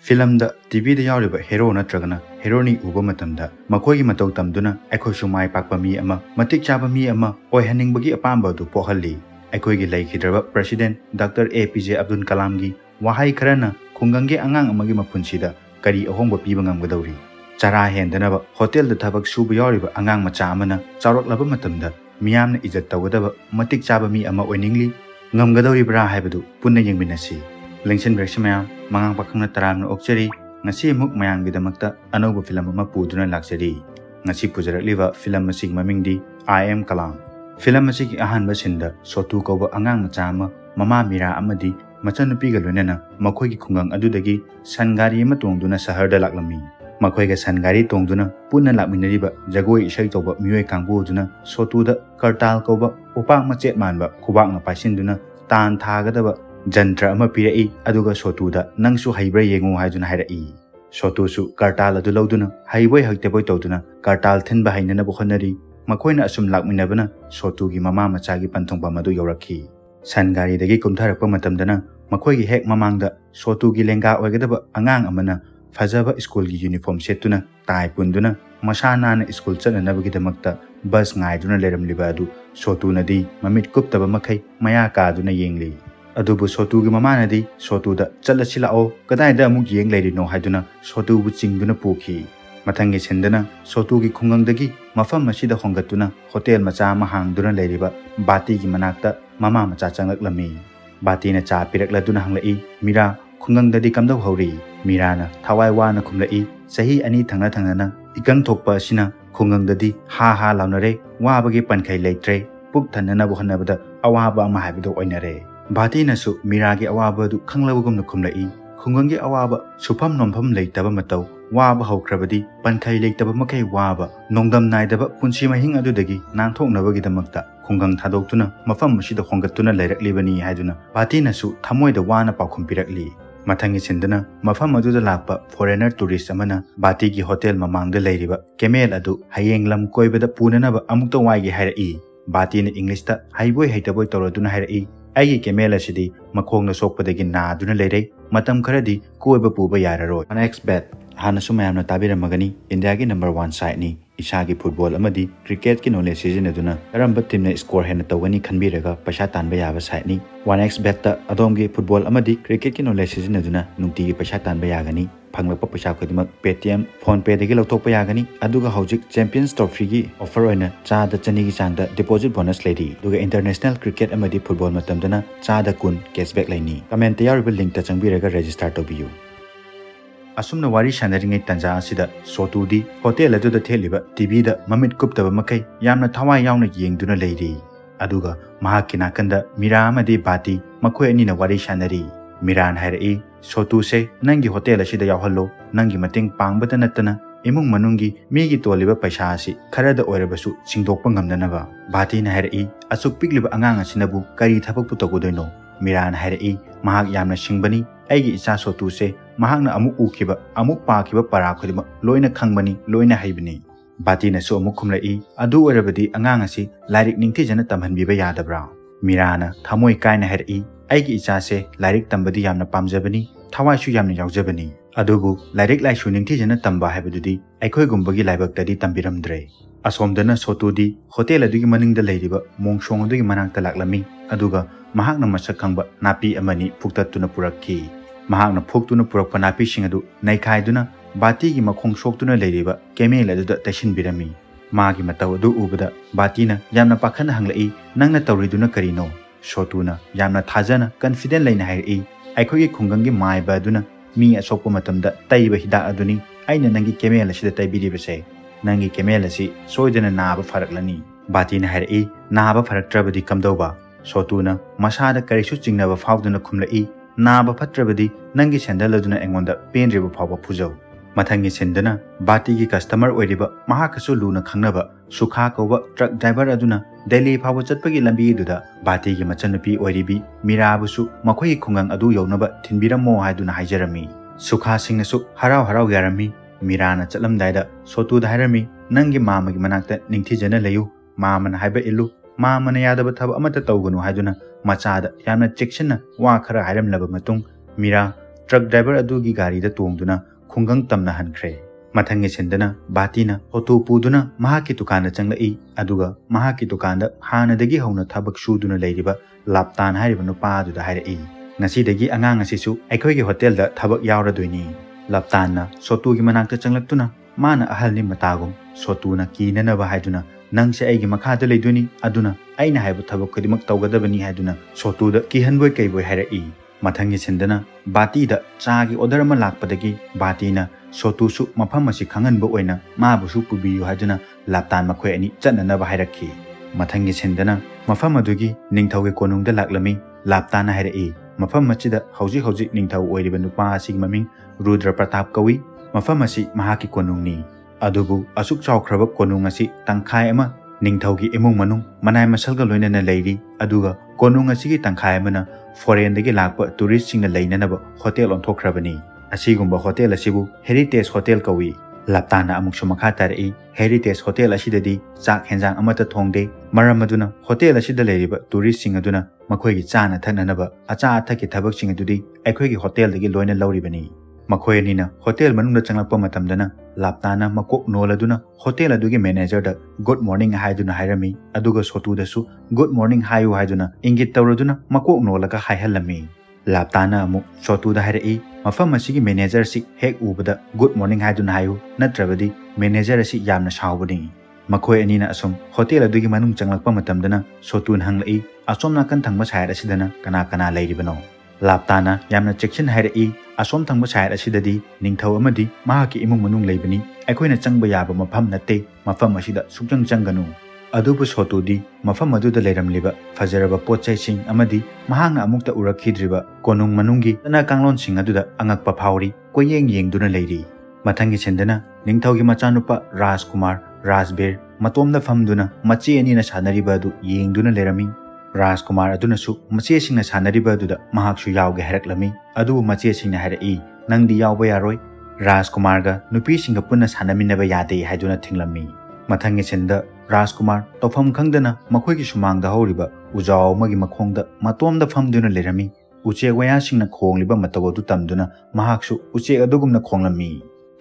Film the TV the यावरिबा हेरो नत्रगना हेरोनी उबा मतमदा मखोगी मतौ तमदुना अखोसु my पाकपा मी अमा मतिक चाबा मी अमा ओयहनिंगबगी अपांबा दु पोहल्ली अखोगी लैखिद्रबा president doctor APJ Abdul Kalam गी वाहाई खरना खुंगंगे अंगांग अमगी मपुंसीदा करी अहोंबा पीबा ngamgadauri चरा हेंदनबा होटल द थबक सुबा यावरिबा अंगांग मचा अमना चारोकलबा मतमदा मियामना इज्जत तवगदबा मतिक चाबा मी अमा ओयनिंगली ngamgadauribra haibadu punna yengminasi lengchen breksmaya mangang pakhangna taramna okchari ngasi muk mayang bidamakta anoba film ama puduna laksari ngasi pujarakliba film masig mamingdi I am Kalam film masig ahanba sinda sotu koba angang macha ama mama mira amadi machanupi ga loinana makhoigi khungang adudagi sangari ama tongduna saharda laklami makhoiga sangari tongduna punna lakminariba jagoi isai toba mioi kangbu duna sotu da kartal koba upak machet manba khubak na paisinduna tan thagadaba jantra ama pirai aduga sotu da nangsu haibra yengu haiduna hairai sotu su kartal adu loduna haiboi hakteboi toduna kartal thinba hainana bokhanari makhoina asum lakminabana sotu gi mama macha gi panthongpa madu yorakhi sangari dagi kumtharakpa matamdana makhoigi hek mamangda sotu gi lenga oigadaba angang amana fajaba school gi uniform setuna tai punduna masana na school chananabagi damakta bus ngaiduna leramliba adu sotu nadi mamit kuptaba makai maya ka duna yengli adubu sotu gi mamanadi sotu da chalasila o kadai da amuk yeng leirino haiduna sotu bu chingduna pukhi mathangi sendana sotu gi khungang dagi mafam masida hongatuna hotel macha ma hangduna leiriba bati gi manakta mama macha changaklami bati na cha pirakladuna hanglai mira khungang dadi kamdau hauri mirana thawai wana khumlai sahi ani thangna thangna ikang thokpa sina khungang dadi ha ha launare wabagi pankhai leitre puk thanna bo hanabada awaba ma habido oinare bati na su miragi awaba du khanglabugum na khumlai khungang gi awaba sufam nompham leitaba matau waba haukrabadi pankhai leitaba makai waba nongdam naidaba punsi mahing adudagi nangthoknabagi damakta khungang thadoktuna mafam masida hongattuna leiraklibani haiduna bati na su thamoi da wana paukhum pirakli mathangi sindana mafam aduda lakpa foreigner tourist amana bati gi hotel mamangda leiriba kemel adu hayenglam koibada punanaba amukta waigi hairai bati na english ta haiboi haitaboi toroduna hairai ai kemel asidi makhongna sokpadagi naduna leirai matam kharadi koiba puba yararoi next bet hana sumayamna tabiramagani india gi number 1 side ni isagi football amadi cricket ki knowledge sijinaduna karamba team na score hena tawani khanbiraga paisa tanba yaba side ni 1x bet ta adom gi football amadi cricket ki knowledge sijinaduna nungti gi paisa tanba yagani phangla paisa khodimak paytm phone pay dagi lokthokpa yagani aduga hojik champions trophy gi offer oina cha da chani gi changda deposit bonus leidi duga international cricket amadi football matamdana cha da kun cashback laini comment yaribal link ta changbiraga register tobiyu asumna wari shandaringai tanja asida sotudi hotel aduda theliba tv da mamit kuptaba makai yamna thawai yauna yengduna leiri aduga mahakina kanda mira amadi bati makhoi ani na wari shanari miran hairai sotu se nangi hotel asida yawhallo nangi mating pangbata natana imung manungi migi toliba paisa asi kharada oirabasu singdokpa ngamdanaba bati na hairai asuk pigliba angang asinabu kari thapak putogodoino miran hairai mahak yamna singbani aigi icha sotu se mahakna amuk ukiba amuk pakiba para khudima loina khangbani loina haibani bati na so amuk khumlai adu orabadi angang asi lairik ningthi jana tamhanbiba yadabra mirana thamoi kaina hairai aigi icha se lairik tambadi yamna pamjabani thawai su yamna yaujabani adubu lairik laisu ningthi jana tamba haibadudi aikhoi gumbagi laibaktadi tambiramdre asomdana sotudi hotel adugi maningda leiriba mongsong adugi manakta laklami aduga mahakna masak khangba napi amani phuktatuna purakki mahakna phuktuna purakpa napi sing adu naikhaiduna bati gi makhong soktuna leiriba kemel adu tashin birami magi mataw adu ubada batina yamna pakhana hanglai nangna tawriduna karino sotuna yamna thajana confident leina hairi aikhogi khungangi mai ba aduna mi asokpa matamda taiba hida aduni aina nangi kemel asida taibiribase nangi kemel asi soidana naaba faraklani batina hairi naaba faraktrabadi kamdauba sotuna masada karisu chingnaba fauduna khumlai naaba fatrabadi nangi sandal aduna engonda penriba phawba phujau mathangi sendana bati gi customer oiriba mahakasu luna khangnaba sukha koba truck driver aduna delhi phawba chatpagi lambi duda bati gi machanupi oiribi mirabusu makhoi khungang adu younaba thinbiramo haiduna haijarami sukha singnasu harau harau yarami mirana chatlamdaida sotu da hairami nangi mama gi manakta ningthi jana layu mama na haiba ilu mama na yadaba thab amata tawgunu haiduna machada yamna chekshina wa khara hairam laba matung mira truck driver अदुगी गारीदा तोंगदुना खुंगंग तमना हनख्रे मथंगे सेंदना बातीना auto पुदुना महाकी दुकान चंगलई अदुगा महाकी दुकान हानदगी हौना थबक सुदुना लेरिबा लापतान हारिबा नुपादुदा हाइरई ngasi angang asisu akhoi hotel da thabak yauradoini laptanna sotu gi manakta changlaktuna mana ahalni matagum sotu na kinana ba haiduna nangse aigi makhada leiduni aduna aina haibu thabak kadimak tawgadabani haiduna sotu da kihanboi kaiboi hairai mathangi sendana bati da chagi order ma lakpadagi bati na sotu su mafam asi khangan bo oina ma bu su pubiyu haiduna laptan makhoi ani channa ba hairakhi mathangi sendana mafam adugi ningthauge konungda laklami laptana hairai mafam machida hauji ningthau oiriba nupa asig maming Rudra Pratap kawi mafam asi mahaki konungni adubu asuk chawkhraba konung asi tangkhai ama ningthaugi emung manung manai masalga loinana leiri aduga konung asi gi tangkhai amana foreign dagi lakpa tourist singna leinanaba hotel onthokhrabani asigumba hotel asibu heritage hotel kawi laptana amuksu makha tarai heritage hotel asidadi chak henjang amata thongde maram aduna hotel asida leiriba tourist sing aduna makhoi gi chana thananaba acha athaki thabak sing adudi akhoi gi hotel dagi loina lauribani makhoi anina hotel manungda changlakpa matamdana laptana makok noladuna hotel adugi manager da good morning haiduna hairami aduga sotu dasu good morning hayu haiduna ingit tawraduna makok nolaga haihalami laptana amu sotu da hairai mafam asigi manager si hek ubada good morning haiduna hayu natrabadi manager asi yamna shawbani makhoi anina asum hotel adugi manung changlakpa matamdana sotun hanglai asom nakan thangba side asidana kana leiribano laptana yamna chection hairai asom thangba side asidadi ningthau amadi mahaki imung manung leibani aikoina changba yaba mafam natte mafam asida sukjang changanu adubu sotudi mafam aduda leiramliba fajaraba potchai sing amadi mahangna amukta urakhidriba konung manungi tana kanglon sing aduda angakpa phauri koyeng yengduna leiri mathangi sendana ningthaugi machanupa Rajkumar Rajbir matomda famduna machi anina sanariba adu yengduna lerami Rajkumar adunasu machi singna sanariba aduda mahaksu yawge haraklami adubu machi singna harai nangdi yawba yaroi Rajkumar ga nupi singa punna sanaminaba yade haiduna thinglami mathangi senda Rajkumar tofam khangdana makhoi gi sumangda horiba ujao magi makhongda matomda famduna lerami uche waya singna khongliba matawodu tamduna mahaksu uche adugumna khonglami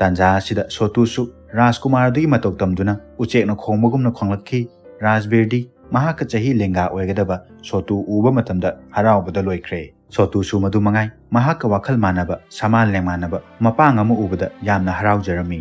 tanja sida sotusu Rajkumar digi matok tamduna uche na khongmagumna khonglakhi Rajbirdi mahaka chahi lenga oigadaba sotu uba matamda haraubada loikre sotu su madu mangai mahaka wakhal manaba samal lengmanaba mapang amu ubada yamna haraujarami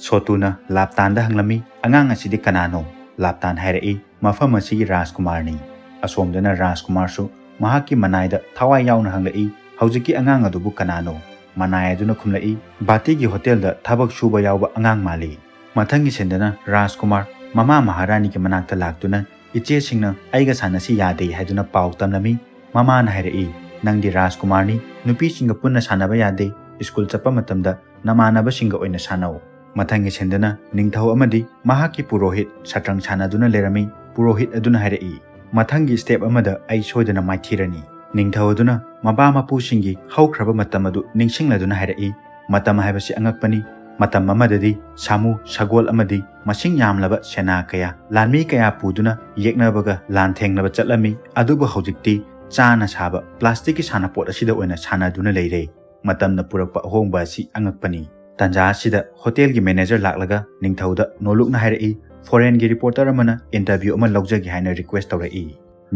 sotuna laptanda hanglami angang asidi kanano laptan hairai mafam asigi Rajkumarni asomdana Rajkumar su mahaki manaida thawai yauna hanglai haujiki angang adubu kanano manai aduna khumlai bati gi hotel da thabak suba yawba angang mali mathangi sendana Rajkumar mama maharani ki manakta laktuna iche singna aiga sanasi yade haiduna pau tamlami mama na hairai nangdi Rajkumarni nupi singa punna sanaba yade school chapa matamda namanaba singa oina sanau mathangi sendana ningthau amadi mahaki purohit satrang sanaduna lerami purohit aduna hairai mathangi step amada ai soidana maithirani ningthau aduna maba mapu singi haukraba matam adu ningsingladuna hairai matam haibasi angakpani matam amadadi samu sagol amadi masing yamlaba sena kaya lanmi kaya puduna yeknabaga lan thengnaba chatlami adubu haujikti chana saba plastic ki sana pot asida oina sanaduna leire matamna purakpa hongba si angakpani tanja asida hotel gi manager laklaga ningthauda nolukna hairai foreign gi reporter amana interview ama laujagi haina request tawrai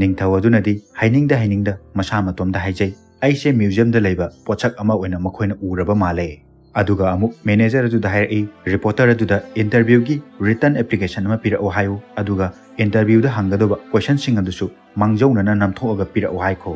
ningthau adunadi hainingda masa matomda haijai aise museum da leiba pochak ama oina makhoina uraba male aduga amuk manager adu da hairai reporter adu da interview gi written application ama pira o hayu aduga interview da hangadoba question sing adusu mangjauna namthoga pira o haiko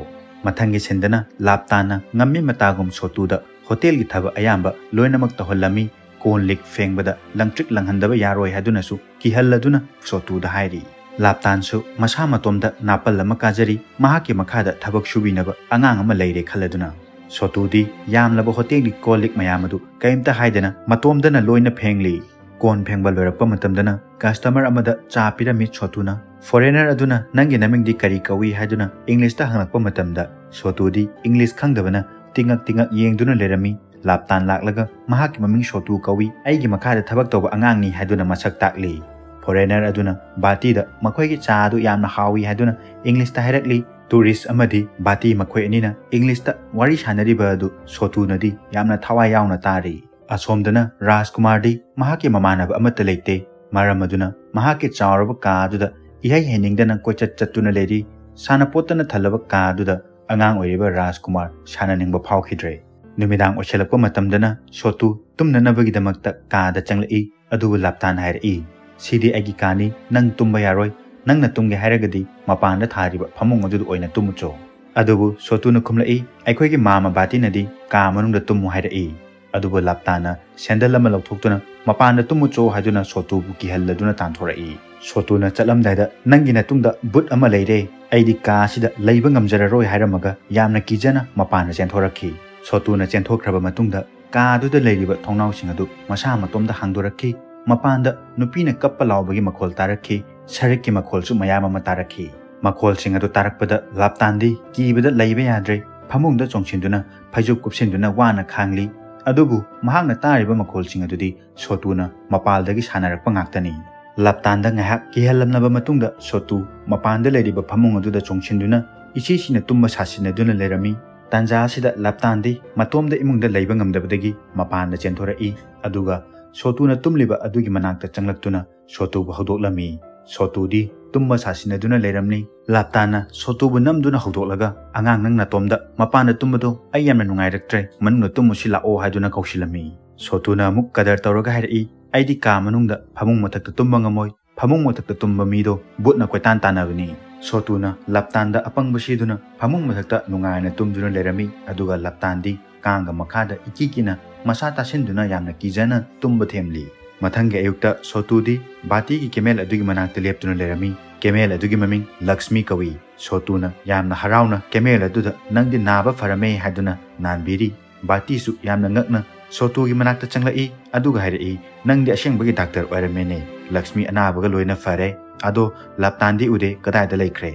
mathangi sendana laptana ngammi matagum sotu da hotel gi thaba ayamba loinamak tahollami kon lik fengbada langtrik langhandaba yaroi hadunasu kihalladuna sotu da hairi laptan su masa matomda napal lama kajari mahaki makhada thabak subinaba angang ama leire khaladuna sotu di yamlaba hotel gi kon lik mayamadu kaimta haidana matomdana loina phengli kon phengba loirakpa matamdana customer amada cha pyramid sotuna foreigner aduna nangi naming di kari kawi haiduna english ta hangakpa matamda sotu di english khangdabana tingak yengduna lerami laptan laklaga mahaki maming sotu kawi aigi makhada thabak toba angang ni haiduna masak takli foreigner aduna bati da makhoi gi cha adu yamna hawi haiduna english ta hairakli tourist amadi bati makhoi anina English ta wari sanariba adu sotu nadi yamna thawai yauna tari asomdana Rajkumar di mahaki mamanaba amata leite maramaduna mahaki chawaraba ka aduda ihai heningdana koichat chatuna leri sanapotana thalaba ka aduda angang oiriba Rajkumar sananingba phawkhidre numidang ochelakpa matamdana sotu tumnanabagi damakta ka da changlai adu laptan hairi sidi agi kani nang tumba yaroi nang na tumge hairagadi mapanda thariba phamung adu oina tumucho adubu sotu na khumlai aikoi gi mama bati nadi ka manungda tumu hairi adubu laptana sendal ama lokthokuna mapanda tumucho hajuna sotu bu ki halladuna tanthorai sotu na chalam daida nangi na tungda but ama leire aidi ka sida leiba ngamjararoi hairamaga yamna kijana mapanda chenthoraki sotu na chenthokraba matungda ka aduda leiriba thongnau sing adu masa matomda hangdoraki mapanda nupina kappa laubagi makhol tarakhi sarikki makhol su mayam ama tarakhi makhol sing adu tarakpada laptandi kibada leiba yadre phamungda chongchinduna phaijup kupsinduna wana khangli adubu mahangna tariba makhol sing adudi sotuna mapaldagi sanarakpa ngaktani laptanda ngahak kihalamnaba matungda sotu mapanda leiriba phamung aduda chongchinduna ichi sina tumba sasinaduna lerami tanja sida laptandi matomda imungda leiba ngamdabadagi mapanda chenthorai aduga sotuna tumliba adugi manakta changlaktuna sotu bu hodoklami sotu di tumba sasinaduna leramni laptana sotu bu namduna hodoklaga angang nang natomda mapana tumbado ayamna nungairaktre manungna tumu sila o haiduna kausilami sotuna muk kadar tawraga hairi aidi ka manungda phamung mathakta tumba ngamoi phamung mathakta tumba mido butna koitan tanabani sotuna laptanda apangbasiduna phamung mathakta nungaina tumduna lerami aduga laptandi kanga makhada ikikina masa tasinduna yamna kijana tumba themli mathangi ayukta sotudi bati gi kemel adugi manakta leptuna lerami kemel adugi maming Lakshmi kawi sotuna yamna harauna kemel aduda nangdi naba farame haduna nanbiri bati su yamna ngakna sotugi manakta changlai aduga hairi nangdi ashengbagi doctor oiramene Lakshmi anabaga loina fare ado laptandi ude kadaida laikre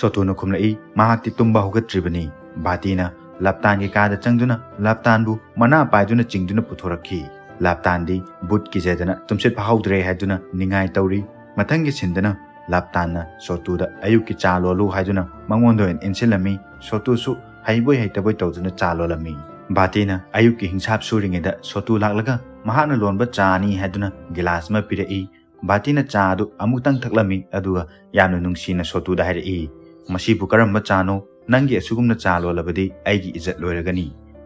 sotuna khumlai mahakti tumba hugatribani batina laptangi kada changduna laptanbu mana paiduna chingduna puthoraki laptandi but kizedana tumsit phaudre haduna ningai tauri mathangi sindana laptanna sotuda ayuki chalolu haduna mangondo en insilami sotusu haiboi haitaboi tawduna chalolami batina ayuki hingsap suringeda sotu laklaga mahana lonba chani haduna gilas ma pirai batina chadu amutang thaklami aduga yamna nungsina sotuda hairi masibu karamba chano nangi asugumna chalo labadi aigi izat loiragani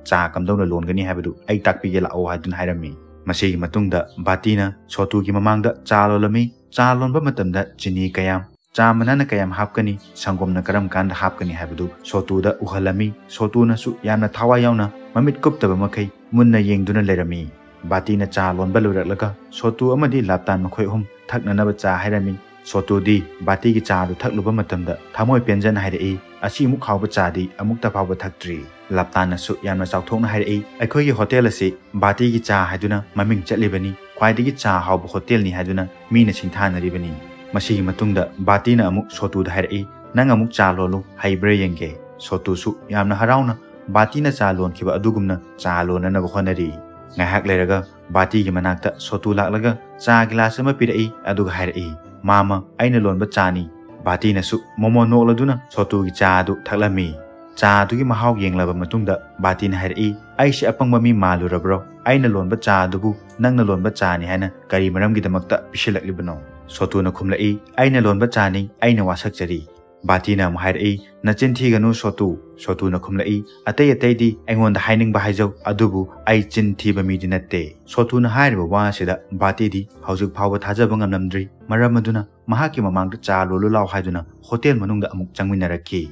cha kamdona longani habadu ai takpige lao hadun hairami masi matungda batina sotu gi mamangda chalo lami chalonba matamda chini kayam cha manana kayam hapkani sangomna karam kanda hapkani habadu sotuda uhalami sotuna su yamna thawa yauna mamit kuptaba makai munna yengduna lerami batina chalonba loiraklaga sotu amadi laptan makhoi hum thaknanaba cha hairami sotudi bati gi cha du thakluba matamda thamoi penjan hairi asi muk khawba chadi amukta phawba thaktri laptana su yamna chawthokna hairi aikhoi gi hotel asi bati gi cha haiduna maming chatlibani khwaidigi cha hawba hotel ni haiduna mina singthanaribani masi matungda batina amuk sotu da hairi nang amuk cha lolu haibre yenge sotu su yamna harauna batina cha lon khiba adugumna cha lona na khonari ngahak leraga bati gi manakta sotu laklaga cha glass ama pirai aduga hairi mama aina lonba chani batina su momo nokladuna sotu gi cha du thaklami cha du gi mahau yenglaba matungda batina hairi aisi apangba mi malurabro aina lonba cha dubu nangna lonba chani hana kari maram gi damakta pishilaklibano sotu na khumlai aina lonba chani aina wasakchari batina muhairi nachinthi ganu sotu na khumlai atai atai di aingonda haining ba haijau adubu ai chinthi ba mi dinatte sotu na hairba wa sida bati di haujuk phawba thajaba ngamnamdri maramaduna mahaki mamangda cha lolu law haiduna hotel manungda amuk changminaraki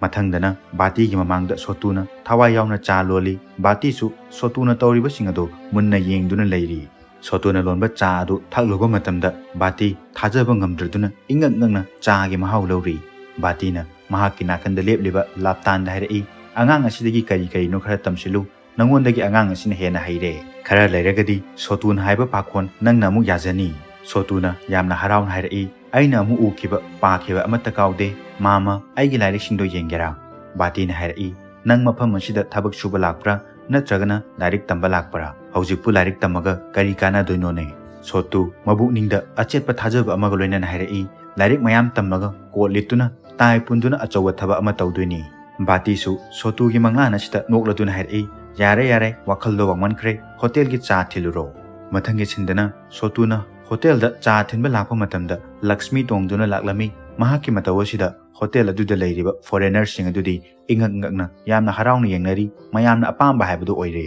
mathangdana bati gi mamangda sotuna thawai yauna cha loli bati su sotuna tawriba singado munna yengduna leiri sotuna lonba cha adu thakluba matamda bati thajaba ngamdraduna ingak ngakna cha gi mahau lori batina mahaki nakanda lepliba laptan da hairi angang asidagi kari no khara tamsilu nangondagi angang asina hena haire khara leiragadi sotun haiba pakhon nangna mu yajani sotuna yamna haraun hairi aina mu ukiba pakhiba amata kaude mama aigi lairik singdo yengera batina hairi nang mafam asida thabak suba lakpra natragana lairik tamba lakpra haujipu lairik tamaga kari kana doinone sotu mabuk ningda achetpa thajaba amaga loina hairi lairik mayam tamaga ko lituna tai punduna achawa thaba ama tawduni bati su sotu gi manglana sita nokladuna hairi yare wakhaldo wangmankhre hotel gi cha thiluro mathangi sindana sotuna hotel da cha thinba lakpa matamda Lakshmi tongduna laklami mahaki matawasida hotel aduda leiriba foreigners sing adudi ingakna yamna harauna yengnari mayamna apamba haibadu oire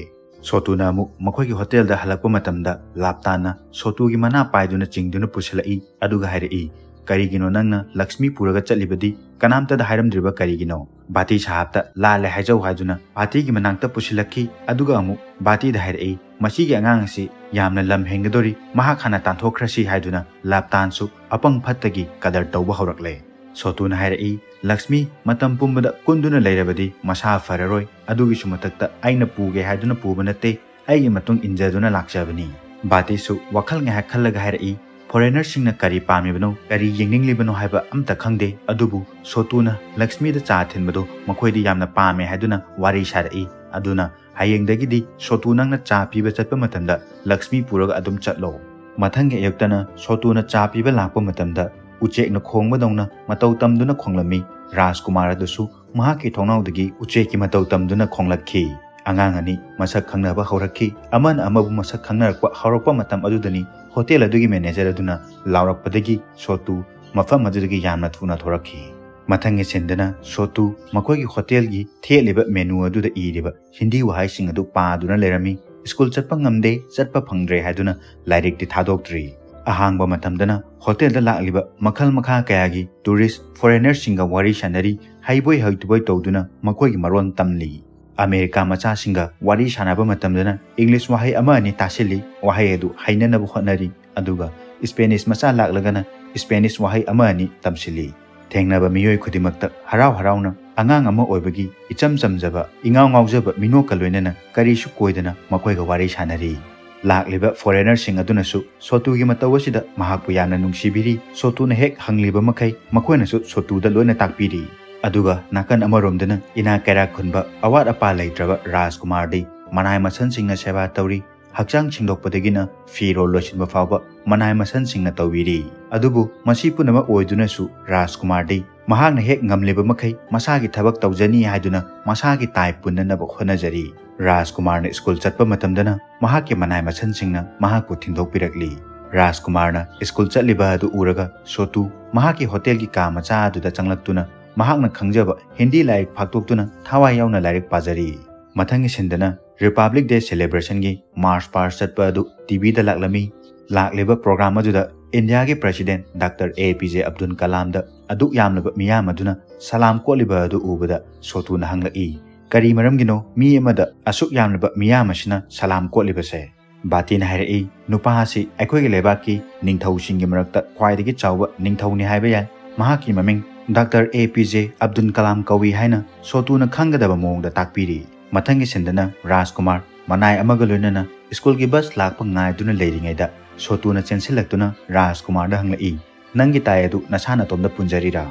sotuna mu makhoi gi hotel da halakpa matamda laptana sotu gi mana paiduna chingduna pusilai aduga hairi karigino nangna Lakshmi puraga chalibadi kanamta da hairamdriba karigino bati sahabta lale haijau haiduna bati gi manangta pusilaki aduga amu bati da hairi masi gi angang si yamna lam hengadori mahakhana tanthokrasi haiduna laptansu apang phattagi kadar tawba horakle sotuna hairi Lakshmi matam pumbada kunduna leirabadi masa fararoi adugi sumatakta aina puge haiduna pubanate ai matung injaduna lakjabani bati su wakhal nga khallaga hairi foreigner singna kari pamibano kari yenginglibano haiba amta khangde adubu sotuna Lakshmi da cha thinbado makhoidi yamna pame haiduna wari sharai aduna hayengdagidi sotuna na cha piba chatpa matamda Lakshmi puraga adum chatlo mathang yaktana sotuna cha piba lakpa matamda uchek na khongba dongna matau tamduna khonglami Rajkumar adusu mahaki thongnawdagi ucheki matau tamduna khonglakhi angang ani masak khangnaba haurakhi aman amabu masak khangnarakpa haurakpa matam adudani hotel adugi manager aduna laurakpadagi sotu mafam adudagi yamna thuna thorakhi mathangi sendana sotu makoigi hotel gi theliba menu aduda iriba hindi wahai sing adu paduna lerami school chatpa ngamde chatpa phangdre haiduna lairik ti thadoktri ahangba matamdana hotel da lakliba makhal makha kayagi tourist foreigner singa wari sanari haiboi haituboi tawduna makoigi maron tamli America macha singa wari sanaba matamdana English wahai ama ani tasili wahai edu hainanabu hotnari aduga Spanish macha laklagana Spanish wahai ama ani tamsili thengnaba miyoi khudimakta harau angang ama oibagi icham chamjaba ingaw ngawjaba minoka loinana karisu koidana makoiga wari sanari lakliba foreigner sing aduna su sotu gi matawasida mahakpu yamna nungsibiri sotu na hek hangliba makai makoina su sotu da loina takpiri aduga nakan amaromdana ina kara khunba awat apa leitraba Rajkumar dei manai masan singna seba tawri hakchang chingdokpadagina firo losinba fawba manai masan singna tawiri adubu masi punama oiduna su Rajkumar dei mahakna hek ngamliba makai masagi thabak tawjani haiduna masagi tai punnana ba khonajari Rajkumar na school chatpa matamdana mahaki manai masan singna mahakku thindokpirakli Rajkumar na school chatliba adu uraga sotu mahaki hotel gi ka macha adu da changlaktuna mahakna khangjaba Hindi laik phaktokuna thawai yauna laik pajari mathangi sindana Republic Day celebration gi march past chatpa adu TV da laklami lakliba program adu da India gi president Dr. APJ Abdul Kalam da adu yamlaba miyam aduna salam koliba adu ubada sotu na hanglai kari maramgino mi amada asuk yamlaba miyam asina salam kolibase batina hairi nupa hasi akhoi gi lebaki ningthau singi marakta khwaidagi chawba ningthau ni haiba ya mahaki maming Dr. APJ Abdul Kalam kawi haina sotuna khangadaba mongda takpiri mathangi sendana Rajkumar manai amaga loinana school gi bus lakpa ngai duna leiringaida sotuna chensilaktuna Rajkumar da hanglai nangi tayadu nasana tomda punjarira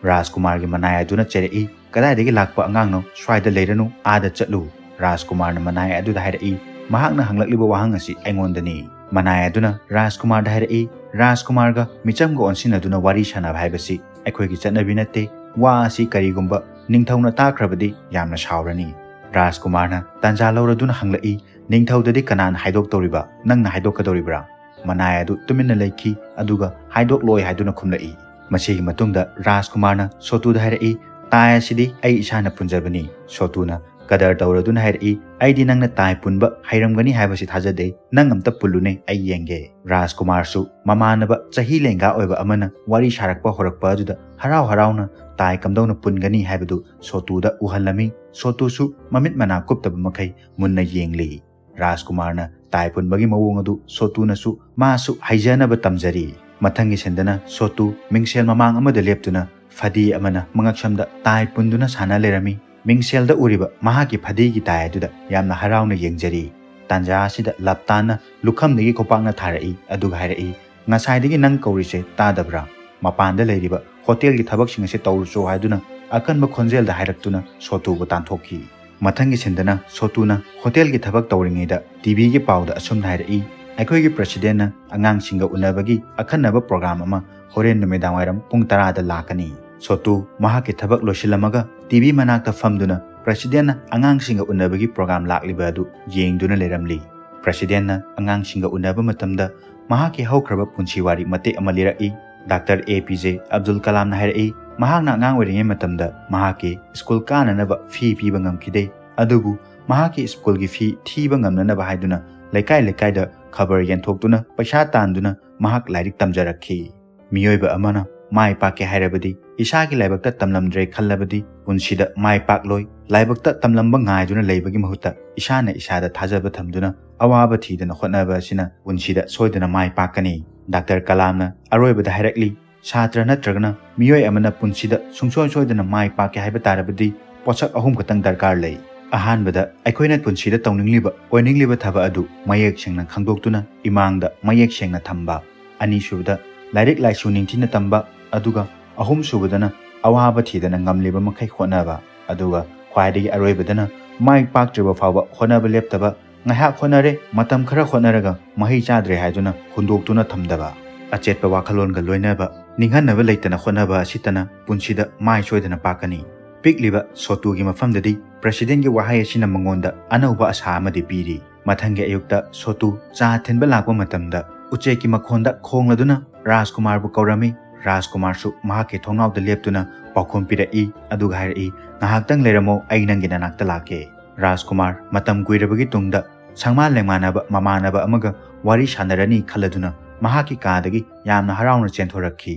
Rajkumar gi manai aduna cherei kadai lakpa angangno swaida leiranu ada chatlu Rajkumar na manai adu da hairi mahakna hanglakliba wahang asi aingondani manai aduna Rajkumar da hairi Rajkumar ga micham go onsin aduna wari sana bhaibasi akhoi gi chatnabi natte wa asi karigumba ningthauna takrabadi yamna shaurani Rajkumar na tanja lauraduna hanglai ningthaudadi kanan haidok toriba nangna haidok kadoribra manai adu tuminna leiki aduga haidok loi haiduna khumlai masigi matungda Rajkumar na sotu da hairi tai asidi ai isana punjabani sotuna kadar tawraduna hairi aidi nangna tai punba hairamgani haibasi thajade nangamta pulune ai yenge Rajkumar su mamanaba chahi lenga oiba amana wari sharakpa horakpa aduda harauna tai kamdawna pungani haibadu sotuda uhalami sotu su mamit mana kuptaba makai munna yengli Rajkumar na tai punbagi mawong adu sotuna su masu haijanaba tamjari mathangi sendana sotu mingsel mamang amada leptuna fadi amana mangaksamda tai punduna sana lerami mingsel da uriba mahaki fadi gi tai aduda yamna harauna yengjari tanja asida laptana lukhamdagi kopangna tharai aduga hairai ngasaidagi nang kaurise tadabra mapanda leiriba hotel gi thabak singa se tawruso haiduna akanba khonjel da hairaktuna sotu bu tanthokhi mathangi sendana sotuna hotel gi thabak tawringeda TV gi pawda asum hairai akhoi gi president na angang singa unabagi akhanaba program ama horen numedang wairam pung 10 da lakani सोतु महाके थबक लोशिलमगा TV मनाक्ता फमदुना president अंगांगसिंगा उन्नबगी programme लाक्लिबा अदु येंगदुना लेरमली प्रेसिडेंट अंगांगसिंगा उन्नबा मतमदा महाके हौख्रबा पुंसी वारी मते अमा लिरई डॉक्टर APJ अब्दुल कलाम ना हायरई महाकना अंगांग ओइरिङै मतमदा महाके स्कूल काननबा फी पीबा ngamkide अदुबु महाके स्कूल की फी थीबा ngamननबा हायदुना लेकाय लेकायदा खबर येंथोक्तुना पैसा तांदुना महाक लाइरिक तमजरखी मियोइबा अमना माय पाके हायरबदी इसागी लाइबक्ता तमलमद्रे खल्लबदी पुंसीदा माय पाकलोय लाइबक्ता तमलंबा ngaयदुना लेबगी महुता इसाना इसादा थाजबा थमदुना अवाबा थीदना खोनबा सिना पुंसीदा सोयदना माय पाकनी डॉक्टर कलामना अरोयबदा हायरकली छात्र नत्रगना मियोय अमना पुंसीदा सुंगसोय सोयदना माय पाके हायबा तारबदी पोचक अहुम खतंग दरकार लई अहानबदा अखोयना पुंसीदा तौनिंगलिबा ओयनिंगलिबा थाबा अदु मयेक सेंगना खंगदोक्तुना इमांगदा मयेक सेंगना थंबा अनीसुबदा लाइरिक लाइसु निंथिना तंबा अदुगा अहुम सुबदना अवाबा थीदना ngamliba मखै खोनबा अदुगा ख्वाइदगी अरोयबदना माय पाकट्रिबा फावबा खोनबा लेप्तबा ngaiha khonare matam khara khonaraga mahi chadre haiduna hundoktuna thamdaba achetpa wakhalon ga loinaba ninghanaba leitana khonaba asitana punsida mai soidana pakani pikliba sotu gi mafamdadi president gi wahai asina mangonda anauba asa amadi piri mathangi ayukta sotu cha thenba lakwa matamda uche ki makhonda khongladuna rajkumar bu kaurami rajkumar su mahake thongnau da leptuna pakhom pira I aduga hai ngahaktang leramo ai nangi nanakta lake rajkumar matam guirabagi tungda sangma lengmanaba mamanaba amaga wari sanarani khaladuna mahaki kadagi yamna harauna chenthoraki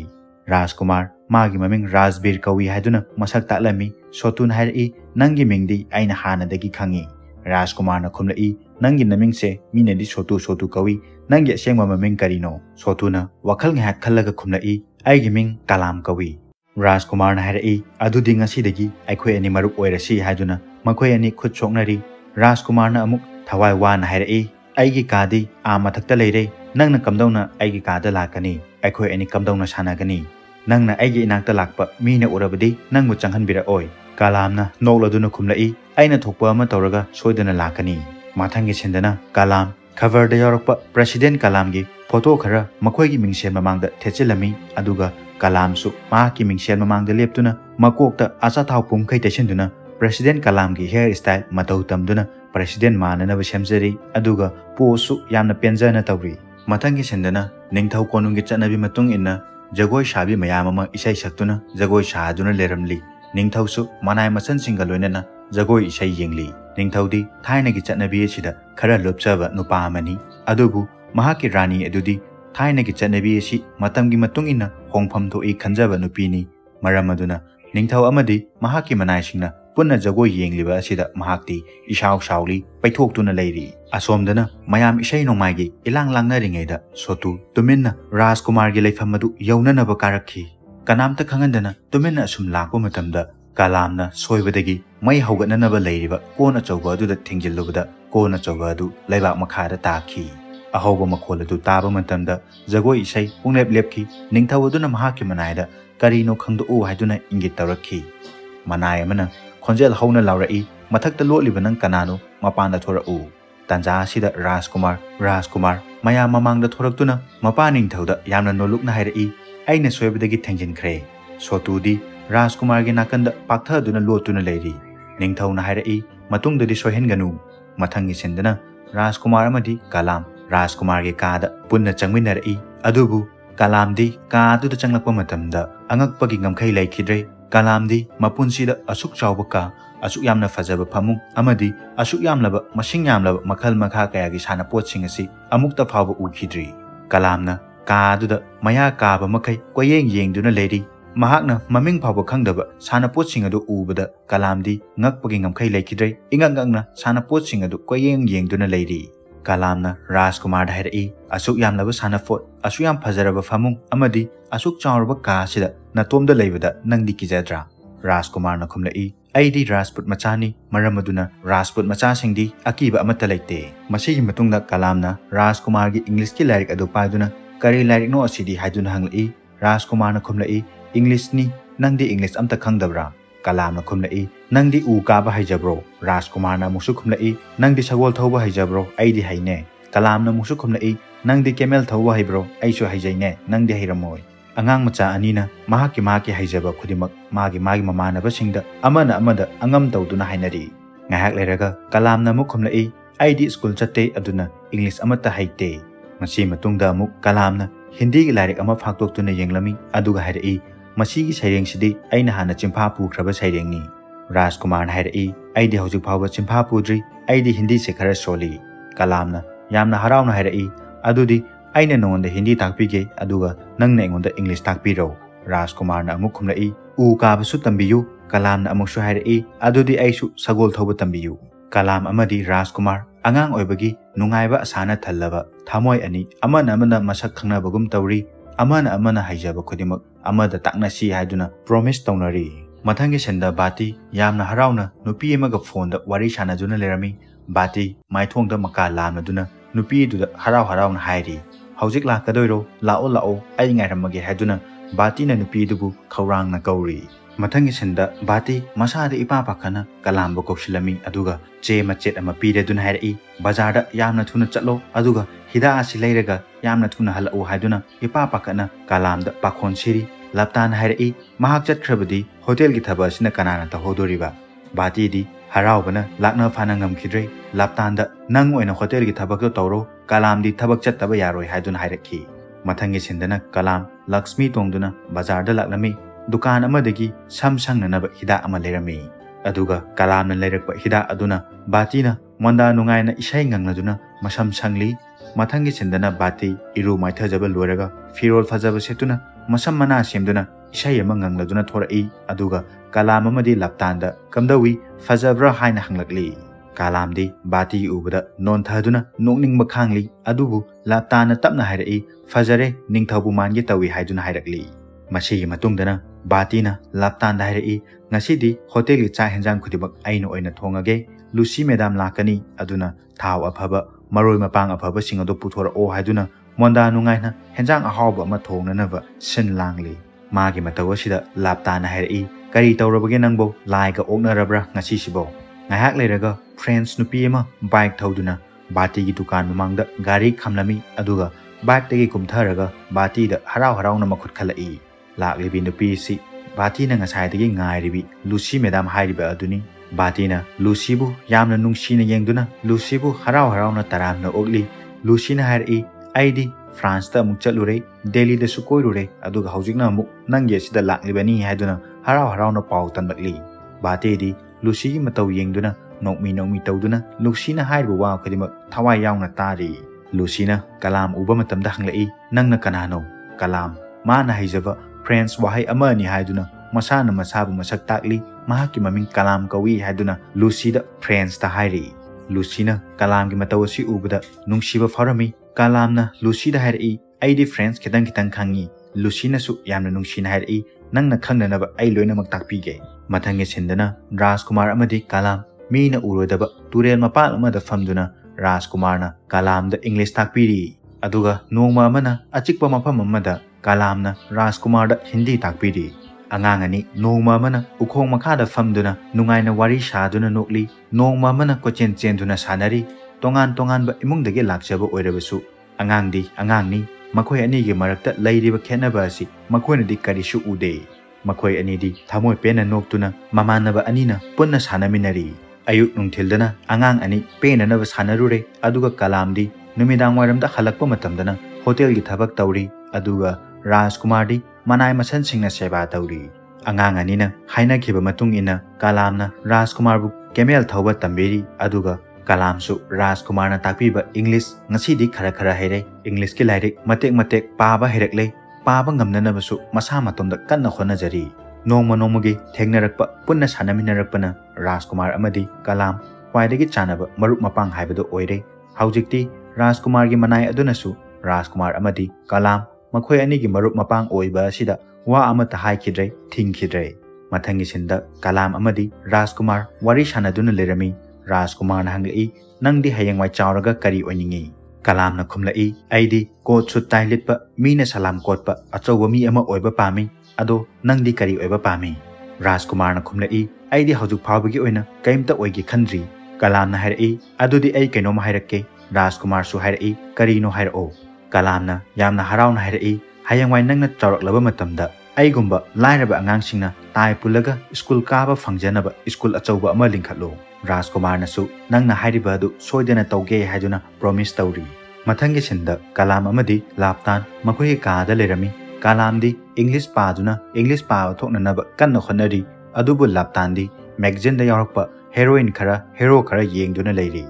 rajkumar magi maming rajbir kawi haiduna masak talami sotun hairi nangi mingdi aina hanadagi khangi rajkumar na khumlai nangi naming se minedi sotu kawi nangi asengma maming karino sotuna wakhal nghat khallaga khumlai aigi ming kalam kawi rajkumar na hairi adudi ngasidagi aikhoi ani marup oirasi haiduna makhoi ani khut choknari rajkumar na amuk thawai wan hairi aigi kadi a mathakta leire nangna kamdawna aigi kada lakani aikhoi ani kamdawna sanagani nangna aigi inakta lakpa mina urabadi nangmu changhanbira oi kalamna nokladuna khumlai aina thokpa ama tawraga soidana lakani mathangi sindana kalam cover da yorokpa president kalam gi photo khara makhoi gi mingsen mamangda thechilami aduga kalam su ma ki mingsen mamangda leptuna makokta asa thaw pum khai tesinduna president kalam gi hair style matau tamduna president manana semjari aduga posu yamna penjana tawri mathangi sendana ningthau konungi chanabi matung inna jagoi shabi mayam ama isai saktuna jagoi shaduna leramli ningthau su manai masan singa loinana jagoi isai yengli ningthaudi thaina gi chanabi sida khara lopchaba nupa amani adubu mahaki rani adudi thaina gi chanabi si matamgi matung inna hongpham thoi khanjaba nupini maramaduna ningthau amadi mahaki manai singna punna jagoi yengliba asida mahakti ishaw shawli paithoktuna leiri asomdana mayam isai nongmaigi ilang langna ringeida sotu tuminna rajkumar gi leifamadu yaunana ba karakhi kanamta khangandana tuminna asum lakwa matamda kalamna soibadagi mai haugatnana ba leiriba kona chawba adu da thingjillubada kona chawba adu leiba makhada takhi ahawba makhol adu taba matamda jagoi isai punglep lepki ningthau aduna mahaki manaida karino khangdu u haiduna ingit tarakhi manai amana khonjel hauna laurai mathakta lotliba nang kanano mapanda thorau tanja sida rajkumar maya mamangda thoraktuna mapaning thauda yamna nolukna hairai aina soibadagi thengjin khre sotudi rajkumar gi nakanda pakthaduna lotuna leiri ningthauna hairai matungdadi sohenganu mathangi sendana rajkumar amadi kalam rajkumar gi kada punna changminarai adubu kalamdi kaadu changlakpa matamda angakpagi ngamkhai laikhidre kalamdi mapunsida asuk chawbaka asuk yamna fajaba phamung amadi asuk yamlaba masing yamlaba makhal makha kaya gi sana potsing asi amukta phawba ukhidri kalamna kaduda maya kaba makai koyeng yengduna leiri mahakna maming phawba khangdaba sana potsing adu ubada kalamdi ngakpagi ngamkhai laikhidre ingangangna sana potsing adu koyeng yengduna leiri kalamna rajkumar hairi asuk yamlaba sana pot asuk yam fajaraba phamung amadi asuk chawraba ka sida natomda leibada nangdi kijadra rajkumar na khumlai aidi rajput machani maramaduna rajput macha singdi akiba amata leite masigi matungda kalamna rajkumar gi english ki lyric adu paiduna kari lyric no asidi haiduna hanglai rajkumar na khumlai english ni nangdi english amta khangdabra kalamna khumlai nangdi u ka ba haijabro rajkumar na musu khumlai nangdi sagol thauba haijabro aidi haine kalamna musu khumlai nangdi camel thauba haibro aisu haijaine nangdi hairamoi angang macha anina mahaki haijaba khudimak magi mamanaba singda amana amada angam tawduna hainari ngahak leraga kalamna muk khumlai aidi school chatte aduna english amata haite masi matungda muk kalamna hindi gi lairik ama phaktoktuna yenglami aduga hairi masi gi saireng sidi aina hana chimpha pukraba sairengni Rajkumar hairi aidi hojik phawba chimpha pudri aidi hindi se khara soli kalamna yamna harauna hairi adudi aina nonda hindi takpige aduga nangna engonda english takpiro Rajkumar na amuk khumlai u kabasu tambiyu kalamna amuksu hairi adudi aisu sagol thoba tambiyu kalam amadi Rajkumar angang oibagi nungaiba asana thallaba thamoi ani amana masak khangnabagum tawri amana haijaba khodimak amada takna si haiduna promise tawnari mathangi senda bati yamna harauna nupi emaga phone da wari sanajuna lerami bati maithongda maka lamnaduna nupi du harauna hairi hojik lakadoiro lao ai ngairamage haiduna bati na nupi dubu khawrang na gauri mathangi senda bati masada ipa pakhana kalamba koksilami aduga che machet ama pire dun hairi bazar da yamna thuna chatlo aduga hida asi leiraga yamna thuna halau haiduna ipa pakhana kalamda pakhon siri laptan hairi mahak chatkrabadi hotel gi thaba sina kanana ta hodoriba bati di haraubana lakna phana ngamkhidre laptan da nang oina hotel gi thabak to tawro kalam di thabak chattaba yaroi haidun hairakhi mathangi sendana kalam lakshmi tongduna bazar da laklami dukan amadagi samsang nanaba hida ama lerami aduga kalamna leirakpa hida aduna batina monda nungaina isai ngangnaduna masam sangli mathangi sendana bati iru maithajaba loraga firol fajaba setuna masam mana semduna isai ama ngangladuna thorai aduga kalam amadi laptanda kamdawi fajabra haina hanglakli kalamdi bati ubada non thaduna nokning makhangli adubu laptana tapna hairai fajare ningthabu mangi tawi haiduna hairakli masigi matungdana batina laptan dairi ngasidi hotel gi cha henjang khudibak aino oina thongage Lucy madam lakani aduna thaw aphaba maroi mapang aphaba singado puthora o haiduna monda nungaina henjang ahawba ama thongnanaba sin langli magi matawasida laptana hairi kari tawrabage nangbo laiga oknarabra ngasi sibo ngahak leiraga friends nupi ama bike thauduna bati gi dukan mamangda gari khamlami aduga bike tegi kumtharaga bati da harau na makhut khalai laklibi nupi si bati na ngasai tegi ngairibi Lucy madam hairiba aduni bati na Lucy bu yamna nungsina yengduna Lucy bu harau na taramna ogli Lucy na hairi aidi France ta amuk chalure Delhi da sukoirure aduga haujikna amuk nangye sida laklibani haiduna harau na pau tanbakli bati di Lucy gi mataw yengduna nokmi tawduna Lucy na hairiba wa khadima thawai yauna tari Lucy na kalam uba matamda hanglai nangna kanano kalam mana haijaba friends wahai ama ni haiduna masana masabu masak takli mahaki maming kalam kawi haiduna Lucy da friends ta hairi Lucy na kalam gi matawasi ubada nungsiba farami kalam na Lucy da hairi aidi friends kitang khangi Lucy na su yamna nungsina hairi nangna khangnanaba ai loina mak takpige mathangi sindana Rajkumar amadi kalam mina urodaba turel mapal amada famduna Rajkumar na kalam da English takpiri aduga nongma amana achikpa mafam amada kalamna Rajkumar da Hindi takpiri angangani nongma amana ukhong makhada famduna nungaina wari saduna nokli nongma amana kochen chenduna sanari tongan ba imungdagi lakjaba oirabasu angangni makhoi ani gi marakta leiriba khenaba asi makhoina di karisu ude makhoi ani di thamoi pena noktuna mamanaba anina punna sanaminari ayuk nungthildana angang ani penanaba sanarure aduga kalamdi numidang waramda halakpa matamdana hotel gi thabak tawri aduga Rajkumar di manai masan singna seba tawri angang anina haina khiba matung ina kalamna Rajkumar bu kemel thawba tamberi aduga kalamsu Rajkumar na takpiba English ngasi di khara haire English ki lairik matek paba herekle paba ngamnanabasu masa matomda kanna khonajari nongma gi thengnarakpa punna sanaminarakpana Rajkumar amadi kalam khwaidagi chanaba marup mapang haibado oire haujikti Rajkumar gi manai adunasu Rajkumar amadi kalam makhoi ani gi marup mapang oiba sida wa amata haikidre thingkidre mathangi sinda kalam amadi Rajkumar wari sanaduna lerami Rajkumar na hanglai nangdi hayengwai chawraga kari oiningi kalam na khumlai aidi coat suit tai litpa mina salam kotpa achowa mi ama oiba pami ado nangdi kari oiba pami Rajkumar na khumlai aidi haujuk phawbagi oina kaimta oigi khandri kalam na hairi adudi ai kainoma hairakke Rajkumar su hairi karino hairo kalamna yamna harauna hairi ꯍꯌꯦꯡꯋꯥꯏ ꯅꯪꯅ ꯆꯥꯎꯔꯛꯂꯕ ꯃꯇꯝꯗ ꯑꯩꯒꯨꯝꯕ ꯂꯥꯏꯔꯕ ꯑꯉꯥꯡꯁꯤꯡꯅ ꯇꯥꯏ ꯄꯨꯜꯂꯒ school ꯀꯥꯕ ꯐꯪꯖꯅꯕ school ꯑꯆꯧꯕ ꯑꯃ ꯂꯤꯡꯈꯠꯂꯨ꯫ ꯔꯥꯖꯀꯨꯃꯥꯔꯅꯁꯨ ꯅꯪꯅ ꯍꯥꯏꯔꯤꯕ ꯑꯗꯨ ꯁꯣꯏꯗꯅ ꯇꯧꯒꯦ ꯍꯥꯏꯗꯨꯅ ꯄ꯭ꯔꯣꯃꯤꯁ ꯇꯧꯔꯤ꯫ ꯃꯊꯪꯒꯤ ꯁꯤꯟꯗ ꯀꯂꯥꯝ ꯑꯃꯗꯤ ꯂꯥꯞꯇꯥꯟ ꯃꯈꯣꯏꯒꯤ ꯀꯥꯗ ꯂꯩꯔꯝꯃꯤ꯫ ꯀꯂꯥꯝꯗꯤ ꯏꯪꯂꯤꯁ ꯄꯥꯗꯨꯅ ꯏꯪꯂꯤꯁ ꯄꯥꯕ ꯊꯣꯛꯅꯅꯕ ꯀꯟꯅ ꯍꯣꯠꯅꯔꯤ, ꯑꯗꯨꯕꯨ ꯂꯥꯞꯇꯥꯟꯗꯤ ꯃꯦꯒꯖꯤꯟꯗ ꯌꯥꯎꯔꯛꯄ ꯍꯦꯔꯣꯏꯟ ꯈꯔ ꯍꯦꯔꯣ ꯈꯔ ꯌꯦꯡꯗꯨꯅ ꯂꯩꯔꯤ꯫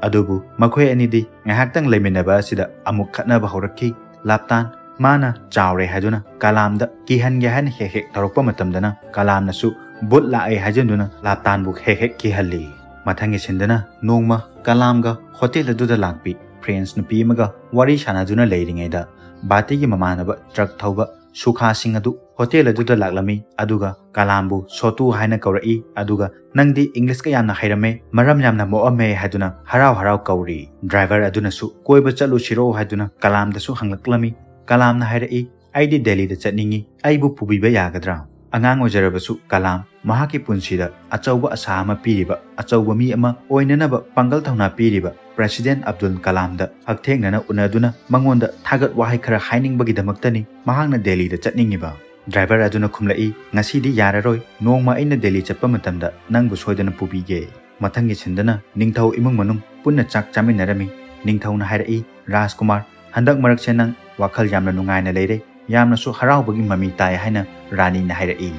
ꯑꯗꯨꯕꯨ ꯃꯈꯣꯏ ꯑꯅꯤꯗꯤ ꯉꯥꯏꯍꯥꯛꯇꯪ ꯂꯩꯃꯤꯟꯅꯕ ꯑꯁꯤꯗ ꯑꯃꯨꯛ ꯈꯠꯅꯕ ꯍꯧꯔꯛꯈꯤ꯫ ꯂꯥꯞꯇꯥꯟ ꯃꯥꯅ ꯆꯥꯎꯔꯦ ꯍꯥꯏꯗꯨꯅ ꯀꯂꯥꯝꯗ ꯀꯤꯍꯟꯒꯦ ꯍꯥꯏꯅ ꯍꯦꯛ ꯍꯦꯛ ꯇꯧꯔꯛꯄ ꯃꯇꯝꯗꯅ ꯀꯂꯥꯝꯅꯁꯨ ꯕꯨꯠ ꯂꯥꯛꯑꯦ ꯍꯥꯏꯖꯟꯗꯨꯅ ꯂꯥꯞꯇꯥꯟꯕꯨ ꯍꯦꯛ ꯍꯦꯛ ꯀꯤꯍꯜꯂꯤ꯫ ꯃꯊꯪꯒꯤ ꯁꯤꯟꯗꯅ ꯅꯣꯡꯃ ꯀꯂꯥꯝꯒ ꯍꯣꯇꯦꯜ ꯑꯗꯨꯗ ꯂꯥꯛꯄꯤ ꯐ꯭ꯔꯦꯟꯁ ꯅꯨꯄꯤ ꯑꯃꯒ ꯋꯥꯔꯤ ꯁꯥꯟꯅꯗꯨꯅ ꯂꯩꯔꯤꯉꯩꯗ ꯕꯥꯇꯤꯒꯤ ꯃꯃꯥꯟꯅꯕ ꯇ꯭ꯔꯛ ꯊꯧꯕ ꯁꯨꯈꯥꯁꯤꯡ ꯑꯗꯨ ꯍꯣꯇꯦꯜ ꯑꯗꯨꯗ ꯂꯥꯛꯂꯝꯃꯤ꯫ ꯑꯗꯨꯒ ꯀꯂꯥꯝꯕꯨ ꯁꯣꯇꯨ ꯍꯥꯏꯅ ꯀꯧꯔꯛꯏ, ꯑꯗꯨꯒ ꯅꯪꯗꯤ ꯏꯪꯂꯤꯁꯀ ꯌꯥꯝꯅ ꯍꯩꯔꯝꯃꯦ, ꯃꯔꯝ ꯌꯥꯝꯅ ꯃꯣꯛꯑꯝꯃꯦ ꯍꯥꯏꯗꯨꯅ ꯍꯔꯥꯎ ꯍꯔꯥꯎ ꯀꯧꯔꯤ꯫ ꯗ꯭ꯔꯥꯏꯚꯔ ꯑꯗꯨꯅꯁꯨ ꯀꯣꯏꯕ ꯆꯠꯂꯨꯁꯤꯔꯣ ꯍꯥꯏꯗꯨꯅ ꯀꯂꯥꯝꯗꯁꯨ ꯍꯪꯂꯛꯂꯝꯃꯤ꯫ ꯀꯂꯥꯝꯅ ꯍꯥꯏꯔꯛꯏ, ꯑꯩꯗꯤ ꯗꯦꯜꯂꯤꯗ ꯆꯠꯅꯤꯡꯉꯤ, ꯑꯩꯕꯨ ꯄꯨꯕꯤꯕ ꯌꯥꯒꯗ꯭ꯔꯥ? ꯑꯉꯥꯡ ꯑꯣꯏꯖꯔꯕꯁꯨ ꯀꯂꯥꯝ ꯃꯍꯥꯛꯀꯤ ꯄꯨꯟꯁꯤꯗ ꯑꯆꯧꯕ ꯑꯁꯥ ꯑꯃ ꯄꯤꯔꯤꯕ, ꯑꯆꯧꯕ ꯃꯤ ꯑꯃ ꯑꯣꯏꯅꯅꯕ ꯄꯥꯡꯒꯜ ꯊꯧꯅꯥ ꯄꯤꯔꯤꯕ ꯄ꯭ꯔꯦꯁꯤꯗꯦꯟꯠ ꯑꯕꯗꯨꯜ ꯀꯂꯥꯝꯗ ꯍꯛꯊꯦꯡꯅꯅ ꯎꯅꯗꯨꯅ ꯃꯉꯣꯟꯗ ꯊꯥꯒꯠ ꯋꯥꯍꯩ ꯈꯔ ꯍꯥꯏꯅꯤꯡꯕꯒꯤꯗꯃꯛꯇꯅꯤ ꯃꯍꯥꯛꯅ ꯗꯦꯜꯂꯤꯗ ꯆꯠꯅꯤꯡꯉꯤꯕ꯫ ꯗ꯭ꯔꯥꯏꯚꯔ ꯑꯗꯨꯅ ꯈꯨꯝꯂꯛꯏ, ꯉꯁꯤꯗꯤ ꯌꯥꯔꯔꯣꯏ, ꯅꯣꯡꯃ ꯑꯩꯅ ꯗꯦꯜꯂꯤ ꯆꯠꯄ ꯃꯇꯝꯗ ꯅꯪꯕꯨ ꯁꯣꯏꯗꯅ ꯄꯨꯕꯤꯒꯦ꯫ ꯃꯊꯪꯒꯤ ꯁꯤꯟꯗꯅ ꯅꯤꯡꯊꯧ ꯏꯃꯨꯡ ꯃꯅꯨꯡ ꯄꯨꯟꯅ ꯆꯥꯛ ꯆꯥꯃꯤꯟꯅꯔꯝꯃꯤ꯫ ꯅꯤꯡꯊꯧꯅ ꯍꯥꯏꯔꯛꯏ, ꯔꯥꯖꯀꯨꯃꯥꯔ, ꯍꯟꯗꯛ ꯃꯔꯛꯁꯦ ꯅꯪ ꯋꯥꯈꯜ ꯌꯥꯝꯅ ꯅꯨꯡꯉꯥꯏꯅ ꯂꯩꯔꯦ, ꯌꯥꯝꯅꯁꯨ ꯍꯔꯥꯎꯕꯒꯤ ꯃꯃꯤ ꯇꯥꯏ ꯍꯥꯏꯅ ꯔꯥꯅꯤꯅ ꯍꯥꯏꯔꯛꯏ꯫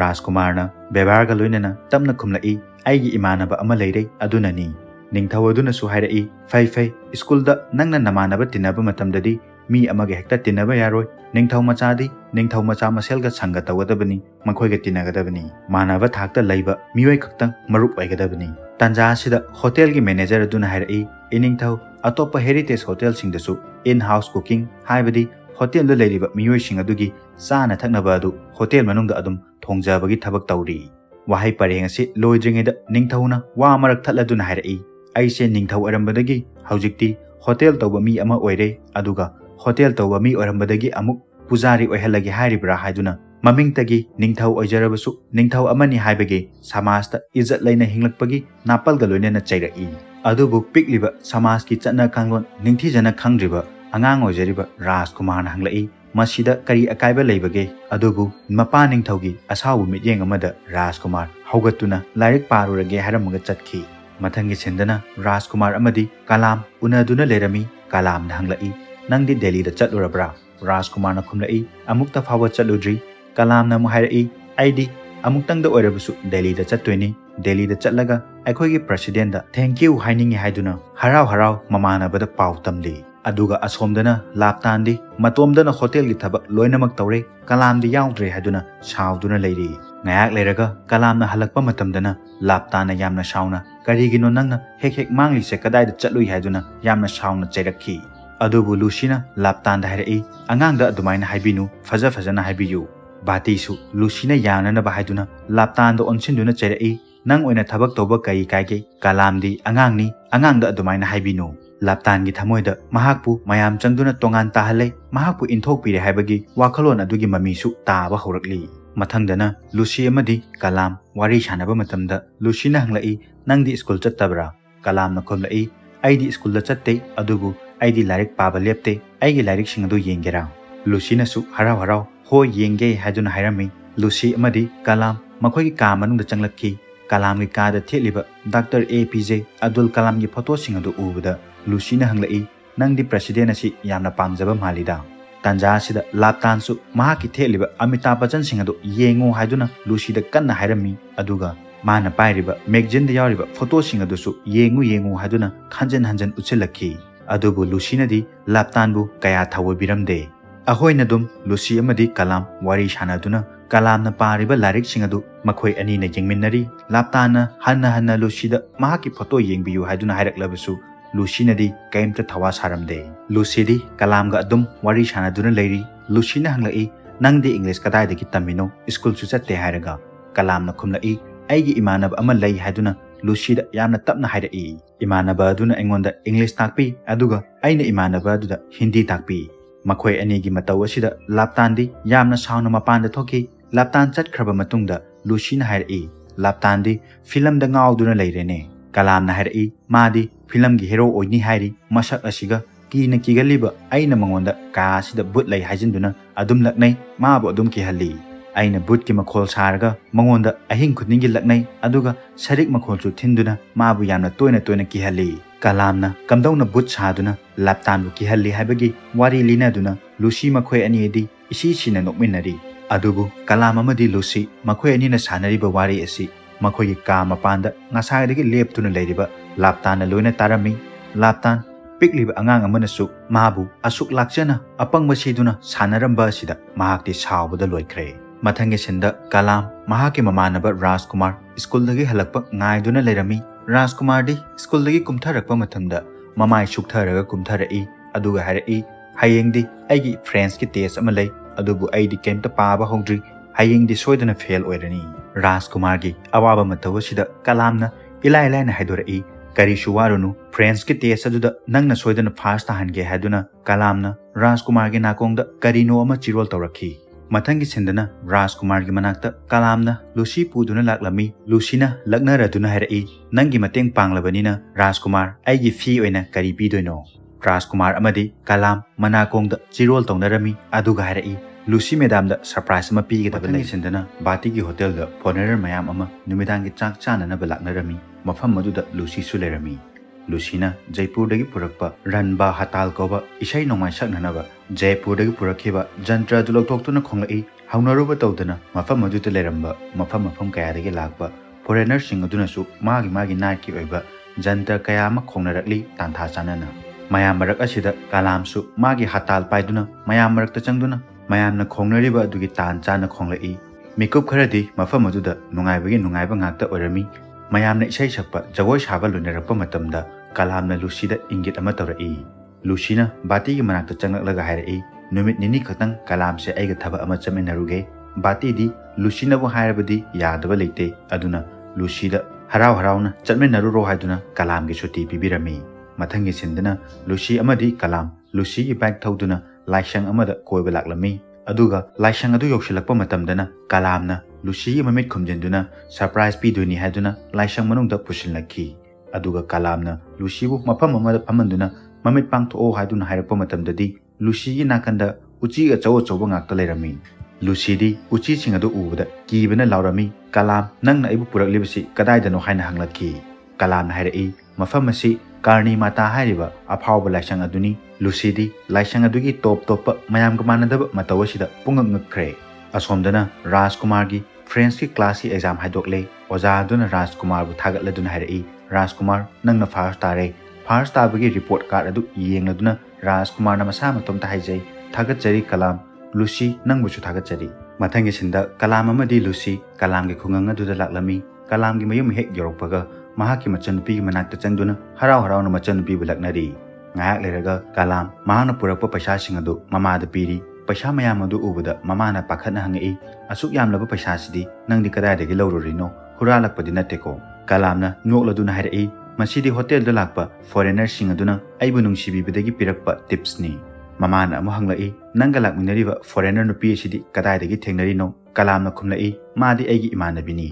ꯔꯥꯖꯀꯨꯃꯥꯔꯅ ꯕꯦꯕꯥꯔꯒ ꯂꯣꯏꯅꯅ ꯇꯞꯅ ꯈꯨꯝꯂꯛꯏ, ꯑꯩꯒꯤ ꯏꯃꯥꯟꯅꯕ ꯑꯃ ꯂꯩꯔꯦ, ꯑꯗꯨꯅꯅꯤ꯫ ꯅꯤꯡꯊꯧ ꯑꯗꯨꯅꯁꯨ ꯍꯥꯏꯔꯛꯏ, ꯐꯩ, ꯁ꯭ꯀꯨꯜꯗ ꯅꯪꯅ ꯅꯃꯥꯟꯅꯕ ꯇꯤꯟꯅꯕ ꯃꯇꯝꯗꯗꯤ ꯃꯤ ꯑꯃꯒ ꯍꯦꯛꯇ ꯇꯤꯟꯅꯕ ꯌꯥꯔꯣꯏ, ꯅꯤꯡꯊꯧ ꯃꯆꯥꯗꯤ ꯅꯤꯡꯊꯧ ꯃꯆꯥ ꯃꯁꯦꯜꯒ ꯁꯪꯒ ꯇꯧꯒꯗꯕꯅꯤ, ꯃꯈꯣꯏꯒ ꯇꯤꯟꯅꯒꯗꯕꯅꯤ, ꯃꯥꯟꯅꯕ ꯊꯥꯛꯇ ꯂꯩꯕ ꯃꯤꯑꯣꯏ ꯈꯛꯇꯪ ꯃꯔꯨꯞ ꯑꯣꯏꯒꯗꯕꯅꯤ꯫ ꯇꯥꯟꯖꯥ ꯑꯁꯤꯗ ꯍꯣꯇꯦꯜꯒꯤ ꯃꯦꯅꯦꯖꯔ ꯑꯗꯨꯅ ꯍꯥꯏꯔꯛꯏ, ꯏꯅꯤꯡꯊꯧ, ꯑꯇꯣꯞꯄ ꯍꯦꯔꯤꯇꯦꯖ ꯍꯣꯇꯦꯜꯁꯤꯡꯗꯁꯨ ꯏꯟ ꯍꯥꯎꯁ ꯀꯨꯀꯤꯡ, ꯍꯥꯏꯕꯗꯤ ꯍꯣꯇꯦꯜꯗ ꯂꯩꯔꯤꯕ ꯃꯤꯑꯣꯏꯁꯤꯡ ꯑꯗꯨꯒꯤ ꯆꯥꯅ ꯊꯛꯅꯕ ꯑꯗꯨ ꯍꯣꯇꯦꯜ ꯃꯅꯨꯡꯗ ꯑꯗꯨꯝ ꯊꯣꯡꯖꯕꯒꯤ ꯊꯕꯛ ꯇꯧꯔꯤ꯫ ꯋꯥꯍꯩ ꯄꯔꯦꯡ ꯑꯁꯤ ꯂꯣꯏꯗ꯭ꯔꯤꯉꯩꯗ ꯅꯤꯡꯊꯧꯅ ꯋꯥ ꯑꯃꯔꯛ ꯊꯠꯂꯗꯨꯅ ꯍꯥꯏꯔꯛꯏ, ꯑꯩꯁꯦ ꯅꯤꯡꯊꯧ ꯑꯣꯏꯔꯝꯕꯗꯒꯤ ꯍꯧꯖꯤꯛꯇꯤ ꯍꯣꯇꯦꯜ ꯇꯧꯕ ꯃꯤ ꯑꯃ ꯑꯣꯏꯔꯦ, ꯑꯗꯨꯒ ꯍꯣꯇꯦल तौबा मी ओरंबदगी अमुक पुजारी ओहलगे हारिब्रा हाइदुना ममिंगतगी निंगथौ ओइजरबसु निंगथौ अमनी हाइबगे समाजता इज्जत लैना हिंगलकपगी नापलगा लोइनेना चैरई अदुबु पिकलिबा समाज की चतना कांगलोन निंगथीजना खंगद्रिबा अंगांग ओइजरिबा राजकुमारना हंगलई मसीदा करी अकाइबा लैबगे अदुबु मपा निंगथौगी असावु मित्येंग अमदा राजकुमार हौगतुना लाइरिक पारुरगे हारमगा चतखी मथंगी सिंदना राजकुमार अमदी कलाम उनदुना लेरमी कलामना हंगलई नंगदी दिल्लीदा चतलुरब्रा राजकुमारना खुमलई अमुक्ता फावा चतलुद्री कलामना मुहाइरई आइदी अमुक्तंगदा ओइरबसु दिल्लीदा चतोइनी दिल्लीदा चतलगा अखोइगी प्रेसिडेंटदा थैंक यू हाइनिंगी हाइदुना हराव हराव ममानबदा पाउ तमली अदुगा असोमदना लापतांदी मतोमदना होटेल की थबक लोइनमक तौरे कलामदी याउद्रे हाइदुना साउदुना Larry ngayak leraga kalamna halakpa matamdana laptana yamna shauna karigino nangna hek hek mangli se kadai da chatlui haiduna yamna shauna chairakhi adubu Lucina laptanda hairei angangda adumaina haibinu faja fajana haibiyu batisu Lucina yamna na bahaiduna laptanda onsinduna chairai nang oina thabak toba kai kaige kalamdi angangni angangda adumaina haibinu laptangi thamoida mahakpu mayam changduna tongan tahale mahakpu inthok pire haibagi wakhalon adugi mamisu taaba horakli मथंगदना Lucy अमदी कलाम वारी सानबा मतमदा लुसीना हंगलई नंगदी school चत्तबरा कलामना खोमलई आइदी स्कूल चत्ते अदुबु आइदी लाइरिक पाबा लेप्ते आइगी लाइरिक सिंग अदु येंगेरा लुसीनासु हराव हराव हो येंगे हाइदुना हाइरमी लुसी अमदी कलाम मखोइगी का मनुंगदा चंगलक्की कलामगी कादा थेलिबा डॉक्टर APJ अब्दुल कलाम की फोटो सिंग अदु उबदा लुसीना हंगलई नंगदी प्रेसिडेंट असि यामना पामजबा मालिदा तंजा सिदा लापतानसु महाकी थेलिबा अमिताभ बच्चन सिंह अदु येंगो हाइदुना लुसीदा कन्ना हाइरमी अदुगा माना पाइरिबा मैगजीन दा यारिबा फोटो सिंह अदुसु येंगो हाइदुना हंजन हंजन उछलखी अदुबु लुसीनादी लापतानबु कया थाव बिरमदे अहोइना दुम लुसी अमदी कलाम वारी सानादुना कलामना पारिबा लारिक सिंह अदु मखोइ अनीना येंगमिन्नरी लापताना हन्ना लुसीदा महाकी फोटो येंगबियु हाइदुना हाइरकलबसु लुसीनादी कैमता थवा सारमदे लुसीदी कलामगा अदुम वारी सानादुना लैरी लुसीना हंगलई नंगदी इंग्लिश कदाइदगी तमिनो स्कूल सु चत्ते हाइरगा कलामना खुमलई आइगी इमानब अमा लै हाइदुना लुसीदा यामना तपना हाइरई इमानब अदुना अइंगोंदा इंग्लिश ताकपी अदुगा आइना इमानब अदुदा हिंदी ताकपी मखोइ अनीगी मतौ असिदा लापतानदी यामना साउना मपानदा थोकी लापतान चतख्रबा मतुंगदा लुसीना हाइरई लापतानदी फिल्मदा ngauduna लैरेने कलामना हाइरई मादी फिल्म की हीरो ओइनी हाइरी मसक असिगा कीना कीगलीबा अइना मंगोंदा कासिदा बुट लै हाइजिनदुना अदुम लक्नै माबो अदुम कीहल्ली अइना बुट की मखोल सारगा मंगोंदा अहिंग खुदनिंगी लक्नै अदुगा सरिक मखोलसु थिंदुना माबु यामना तोयना तोयना कीहल्ली कलामना कमदौना बुट सादुना लाप्तानबु कीहल्ली हाइबगी वारी लिनादुना लूसी मखोय अनियदि इसी सिना नोकमिनरी अदुबु कलाम अमदि लूसी मखोय अनिना सानरिबा वारी असि मखोयगी का मपानदा ngasagdagi leptuna leiriba laptana loina tarami laptan pikliba angang amanasु mabu asuk lakchana apangba siduna sanaramba asida mahakti saubada loikre mathangi sinda kalam mahaki mamanaba Rajkumar school-dagi halakpa ngaiduna leirami Rajkumar di school-dagi kumtharakpa mathamda mamai suktharaga kumtharai aduga harai hayengdi aigi French ki test ama lei adubu aidi kemta paaba hongdri hayengdi soidana fail oirani Rajkumar gi awaba matawasida kalamna ilai laina haidorai karisu warunu French ki test aduda nangna soidana first hange haiduna kalamna Rajkumar gi nakongda karino ama chirol tawrakhi mathangi sindana Rajkumar gi manakta kalamna Lucy puduna laklami Lucina laknaraduna harai nangi mateng panglabanina Rajkumar aigi fee oina kari pidoino Rajkumar amadi kalam manakongda chirol tawnarami aduga harai Lucy madam da surprise ma pigi da bale sindana bati gi hotel da foreigner mayam ama numidang gi chak chana na balaknarami mafam madu da Lucy sulerami Lucina Jaipur dagi purakpa ranba hatal koba isai nomai sakna ba Jaipur dagi purakhiba jantra du loktoktuna khonglai haunaruba tawdana mafam madu te leramba mafam kaya dagi lakba foreigner sing aduna su magi night ki oiba jantra kaya ma khongnarakli tantha chanana mayam marak asida kalam su magi hatal paiduna mayam marak ta changduna mayamna khongnariba adugi tan chana khonglai mikup kharadi mafam aduda nungaibagi nungaiba ngakta orami mayamna isai sakpa jagoi saba lunarakpa matamda kalamna Lucy da ingit ama tawrai Lucina bati gi manakta changaklaga hairai numit nini khatang kalam se aiga thaba ama chaminaruge bati di Lucina bu hairabadi yadaba leite aduna Lucy da harauna chatminaru ro haiduna kalam gi suti pibirami mathangi sindana Lucy amadi kalam Lucy gi bag thauduna laisang amada koiba laklami aduga laisang adu yoksilakpa matamdana kalamna Lucy gi mamit khumjenduna surprise piduni haiduna laisang manungda pusilnakhi aduga kalamna Lucy bu mafam amada phamanduna mamit pangtho haiduna hairakpa matamdadi Lucy gi nakanda uchi ga chaw ngakta leirami Lucy di uchi singadu ubada kibana laurami kalam nangna ibu puraklibasi kadaidano haina hanglakhi kalamna hairai mafam asi Karni mata hairiba aphawba laisang aduni Lucy di laisang adugi top mayam gamanadaba matawasida pungak ngakre asomdana Rajkumar gi French ki class ki exam haidokle oja aduna Rajkumar bu thagatladuna hairai Rajkumar nangna first tabagi report card adu yengladuna Rajkumar na masa matom ta haijai thagatjari kalam Lucy nangbu chu thagatjari mathangi sinda kalam amadi Lucy kalam gi khungang adu laklami kalam gi mayum hek yorokpaga mahaki machanupi manakta changduna harau na machanupi bulaknari ngayak leraga kalam mahana purakpa paisa singadu mama da piri paisa mayam adu ubada mama na pakhatna hangai asuk yamlaba paisa sidi nangdi kadai dagi lawrurino huralakpadi nateko kalamna nokladuna hairai masidi hotel da lakpa foreigner singaduna aibu nungsibibadagi pirakpa tips ni mama na amu hanglai nanga lakminariba foreigner nupi sidi kadai dagi thengnarino kalamna khumlai madi aigi imanabini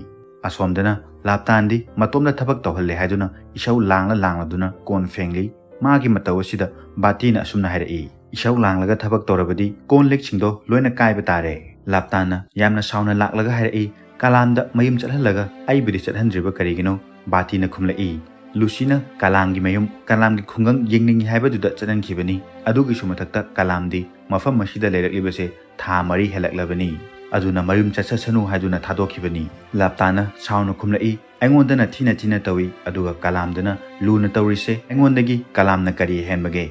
asomdana laptandi matomda thabak tawhalle haiduna isau langla duna kon fengli magi matawasida batina asumna hairai isau langlaga thabak torabadi kon lek singdo loina kaiba tare laptana yamna sauna laklaga hairai kalamda mayum chalhalaga aibidi chathandriba karigino batina khumlai Lucina kalamgi mayum kalamgi khungang yengningi haibaduda chadankhibani adugi sumathakta kalamdi mafam masida leiraklibase tha mari helaklabani aduna marum chasasanu haiduna thadokibani laptana sauna khumlai aingondana thina tawi aduga kalamdana luna tawrise aingondagi kalamna kari henbage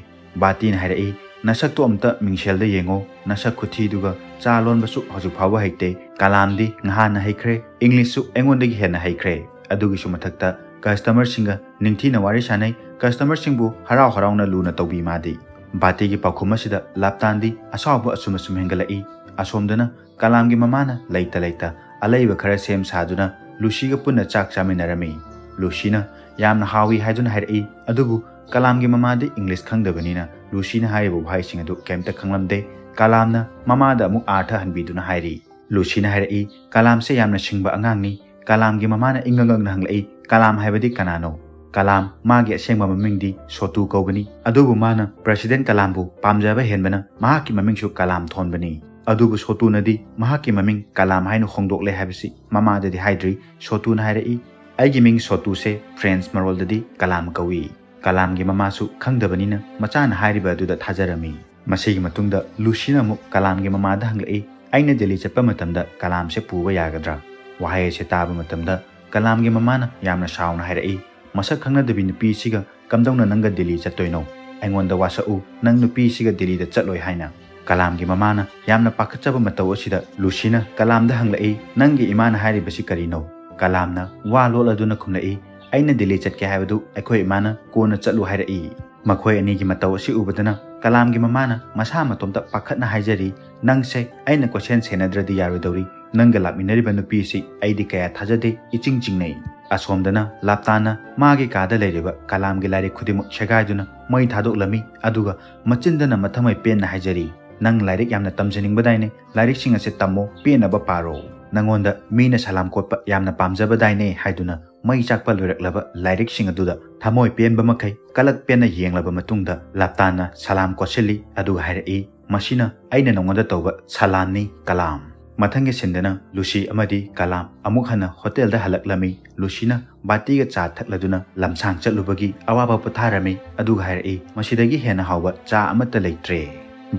batin hairai nasakto amta mingshelda yengo nasak khuthi duga chalon basu hoju phawa haite kalamdi ngahana haikre english su aingondagi hena haikre adugi sumathakta customer singa ningthina wari sanai customer singbu harau na luna tawbi madi bati gi pakhuma sida laptandi asabu asum hengalai asomdana kalamgi mamana leita alaiba khara sem saduna Lucy ga punna chak chaminarami Lucina yamna hawi haiduna hairai adubu kalamgi mamadi English khangdabanina Lucina haibu bhai singadu kemta khanglamde kalamna mamada mu artha hanbiduna hairi Lucina hairai kalam se yamna singba angangni kalamgi mamana ingangang hanglai kalam haibadi kanano Kalam magi asengba mamingdi Sotu kaubani adubu mana President Kalambu pamjaba henbana mahaki mamingsu Kalam thonbani adubu Sotu nadi mahaki maming Kalam hainu khongdokle habisi mama dadi haidri Sotu na hairai aigi ming Sotu se friends marol dadi Kalam kawi Kalam gi mama su khangdabanina machana hairiba aduda thajarami masigi matungda Lucy na mu Kalam gi mama da hanglai aina Delhi chappa matamda Kalam se puba yagadra wahai se taba matamda Kalam gi mama na yamna shauna hairai masak khangna dabi nupi siga kamdongna nanga Delhi chattoino aingonda wasau nang nupi siga Delhi da chatloi haina Kalam gi mama na yamna pakhachaba mataw asida Lucy na Kalam da hanglai nangi imana hairi basi karino Kalam na wa lola duna khumlai aina Delhi chatke haibadu akhoi imana kona chatlu hairai makhoi ani gi mataw asi ubadana Kalam gi mama na masa matomta pakhatna haijari nangse aina question senadradi yarodori nanga lapminariba nupi si aidi kaya thajade iching chingnei asomdana laptana magi kada leiriba Kalam gi lari khudimu shagaiduna moi thadok lami aduga machindana mathamai penna haijari nang lairik yamna tamjaning badaine lairik singa se tammo pena ba paro nangonda mina salam kotpa yamna pamjaba daine haiduna mai chakpa loiraklaba lairik singa duda thamoi penba makai kalak pena yenglaba matungda laptana salam koseli aduga hairai masina aina nongonda tawba salamni Kalam mathangi sindana Lucy amadi Kalam amuk hana hotel da halaklami Lucy na bati ga cha thakladuna lamsang chatlubagi awaba patharami aduga hairai masidagi hena hawba cha amata leitre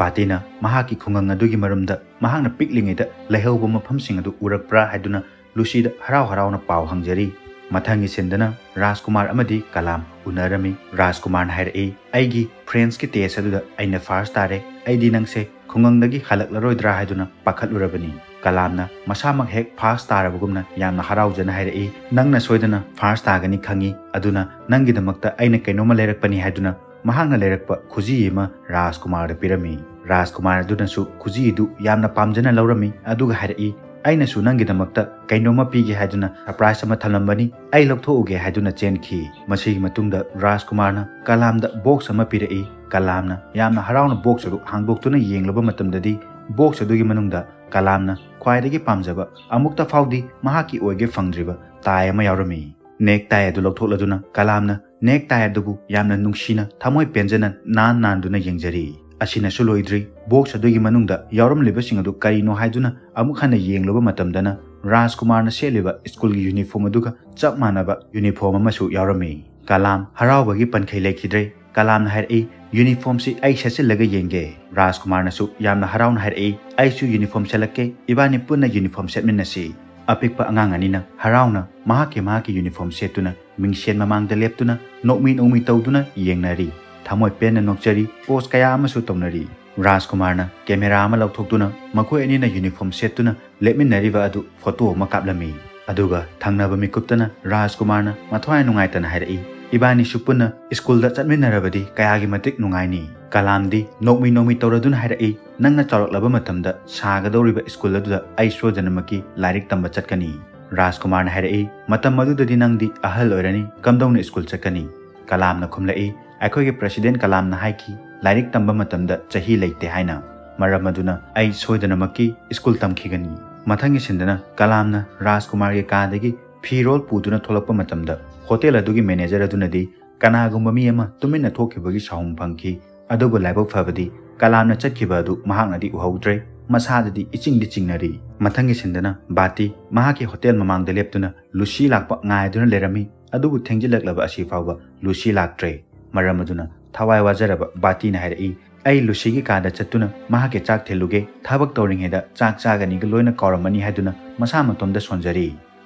batina mahaki khungang adugi marumda mahangna piklingida lehauba mafamsing adu urakpra haiduna Lucy da harau harauna paw hangjari mathangi sindana Rajkumar amadi Kalam unarami Rajkumar na hairai aigi friends ki test aduda aina first tare aidi nangse khungangdagi halaklaroi haiduna pakhatlurabani Kalamna masamak hek first tarabugumna yamna haraujana hairai nangna soidana first tagani khangi aduna nangi damakta aina kainoma leirakpani haiduna mahangna leirakpa khuji ema Rajkumar da pirami Rajkumar aduna su khuji du yamna pamjana laurami aduga hairai aina su nangi damakta kainoma pigi haiduna surprise ama thalambani ai lokthoge haiduna chenki masigi matungda Rajkumar na Kalam da box ama pirai Kalam na yamna harauna box adu hangdoktuna yenglaba matamdadi box adugi manungda Kalam na khwaidagi pamjaba amukta faudi mahaki oige fangdriba tai ama yaurami neck tie adu loktholaduna Kalam na neck tie adubu yamna nungshina thamoi penjana nan duna yengjari asina suloidri box adugi manungda yauram libasing adu karino haiduna amuk hana yengloba matamdana Rajkumar na seliba school gi uniform aduga chap manaba uniform amasu yaurami Kalam haraubagi pankhai lekhidre Kalam na hairai uniform si ai sesilaga yenge Rajkumar na su yamna harauna hairai ai su uniform selakke ibani punna uniform setminasi apikpa anganganina harauna mahaki uniform setuna mingsen mamangda leptuna nokmi tawduna yengnari thamoi penna nokchari post kaya amasu tomnari Rajkumar na camera ama lauthokduna makhoi anina uniform setuna lepminariba adu photo ma kaplami aduga thangnaba mikuptana Rajkumar na mathwai nungaitana hairai ibani supuna school da chatminarabadi kayagi matik nungaini Kalam di nokmi tawraduna hairai nangna chawraklaba matamda sagadoriba school aduda ai sojanamaki lairik tamba chatkani Rajkumar na hairai matam adudadi nangdi ahal oirani kamdongna school chatkani Kalam na khumlai akhoi ge president Kalam na haiki lairik tamba matamda chahi leite haina maram aduna ai sojanamaki school tamkhigani mathangi sindana Kalam na Rajkumar ge kadagi firol puduna tholakpa matamda hotel adugi manager adunadi kanagumba mi ama tumina thokibagi sahum phangki adugo laibok fabadi Kalam na chatkiba adu mahaknadi uhaudre masadadi ichingdi chingnari mathangi sindana bati mahaki hotel mamangda leptuna Lucy lakpa ngaiduna lerami adubu thengjilaklaba asi fawba Lucy laktre maram aduna thawai wajaraba bati na hairai ai Lucy gi kada chattuna mahake chak theluge thabak tawringheda chak chagani ga loina kauramani haiduna masa matomda sonjari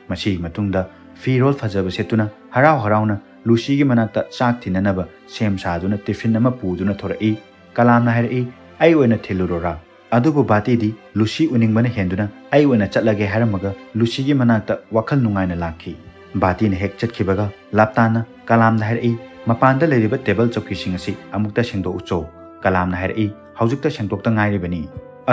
masi matungda firol fajaba setuna harauna Lucy gi manakta chak thinanaba sem saduna tiffin ama puduna thorai Kalam na hairai ai oina thilurora adubu bati di Lucy uningbana henduna ai oina chatlage haramaga Lucy gi manakta wakhal nungaina lakhi bati na hek chatkibaga laptana Kalam na hairai mapanda leriba table chokki singasi amukta sengdo ucho Kalam na hairai haujukta sengdokta ngairibani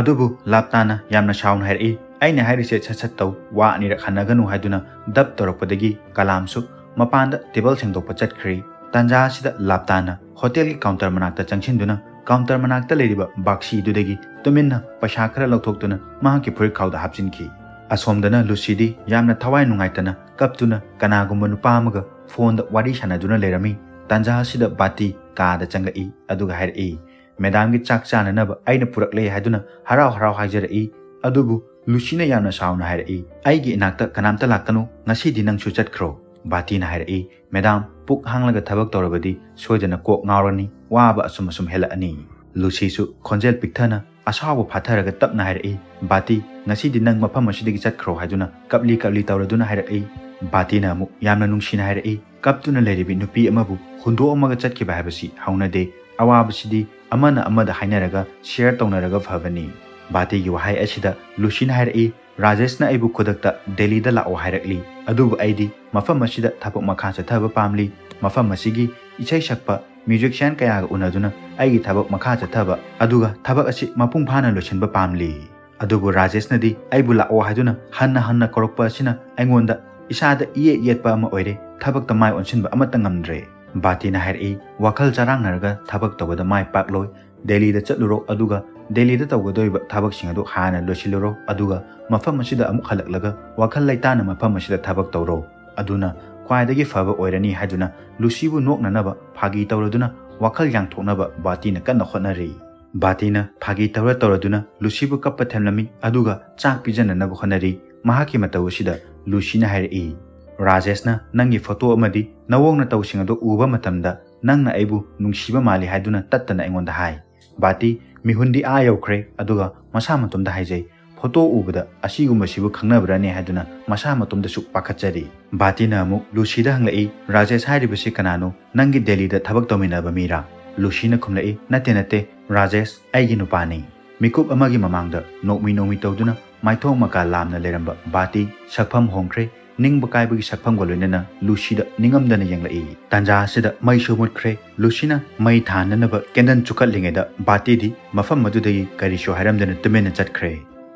adubu laptana yamna shaun hairai aina hairise chat taw wa anirak hanaganu haiduna dab torokpadagi Kalam su mapanda table sengdokpa chatkhri tanja sida laptana hotel ki counter manakta changchinduna counter manakta leriba bakshi dudagi tuminna paisa khara lokthokduna mahaki phuri khawda hapchinki asomdana Lucy di yamna thawai nungaitana kaptuna kanagumba nupa amaga phone वारी सानदुना Laramie तंजा असिदा बाती कादा चंगई अदुगा हायरई madam की चाक चाननब अइना पुरकले हायदुना हराव हराव हायजरई अदुबु लुसीना यामना साउना हायरई अइगी इनाक्ता कनामता लाकनु ngasi नंगसु चटख्रो बातीना हायरई madam पुक हांगलगा थबक तौरबदी सोयदना Coke ngawrani Baba assume assume हेलानी लुसीसु खोंजेल पिक्थना असाव फाथरगा तपना हायरई बाती ngasi नंग मफम असिदगी चटख्रो हायदुना कपली कपली तौरदुना हायरई बातीना अमुक यामना नुंगसिना हायरई कपतुना लेरिबि नुपी अमबु हुंदो अमगा चटखिबा हायबसी हाउनादे अवाबसिदी अमना अमदा हायनरगा शेयर तौनरगा फबनी बाती की वहाय असिदा लुसीना हायरई राजेशना अइबु खुदक्ता दिल्ली दा लाओ हायरकली अदुबु अइदी मफम असिदा थबक मखा चथब पामली मफम असिगी इछै सकपा म्यूजिशियन कयागा उनदुना अइगी थबक मखा चथब अदुगा थबक असि मपुंग फाना लोचनबा पामली अदुबु राजेशनदी अइबु लाओ हायदुना हन्ना हन्ना करकपा असिना अइंगोंदा इसादा इये येतपा अमा ओइरे थबक तमाय ओनसिनबा अमता ngamdre बातीना हायरई वखल चारांगनरगा थबक तबदा माय पाकलोय दिल्ली दा चतलुरो अदुगा दिल्ली दा तौगदोइबा थबक सिंगदो हाना लोसिलुरो अदुगा मफम असिदा अमुक हलकलगा वखल लैताना मफम असिदा थबक तौरो अदुना ख्वाइदगी फबा ओइरनी हायदुना लुसीबु नोकननबा फागी तौरदुना वखल यांगथोकनबा बातीना कन्ना होनरी बातीना फागी तौर तौरदुना लुसीबु कप्पा थेमलमी अदुगा चाक पिजननबा होनरी महाकी मतवसिदा लुसीना हायरई राजेशना नंगी फोटो अमदी नवोंगना तौसिंगदो उबा मतमदा नंगना अइबु नुंगसिबा माली हायदुना तत्तना अइंगोंदा हाय बाती मिहुंदी आ यौख्रे अदुगा मसा मतुमदा हायजै फोटो उबदा असिगुमबसिबु खंगनबराने हायदुना मसा मतुमदा सु पाखचरी बातीना अमुक लुसीदा हंगलई राजेश हायरिबसि कनानो नंगी दिल्लीदा थबक तौमिनबा मीरा लुसीना खुमलई नते नते राजेश अइगी नुपानी मिकुप अमगी ममांगदा नोकमी तौदुना माइथोंग मका लामना लेरंबा बाती सकफम होंख्रे निंगबा कायबगी सकफम गोलोइनना लुसीदा निंगमदना यंगलई तंजा असिदा मैसु मुटख्रे लुसीना मै थाननबा केंदन चुकलिंगेदा बातीदी मफम मदुदगी करिशो हायरमदना तुमेना चटख्रे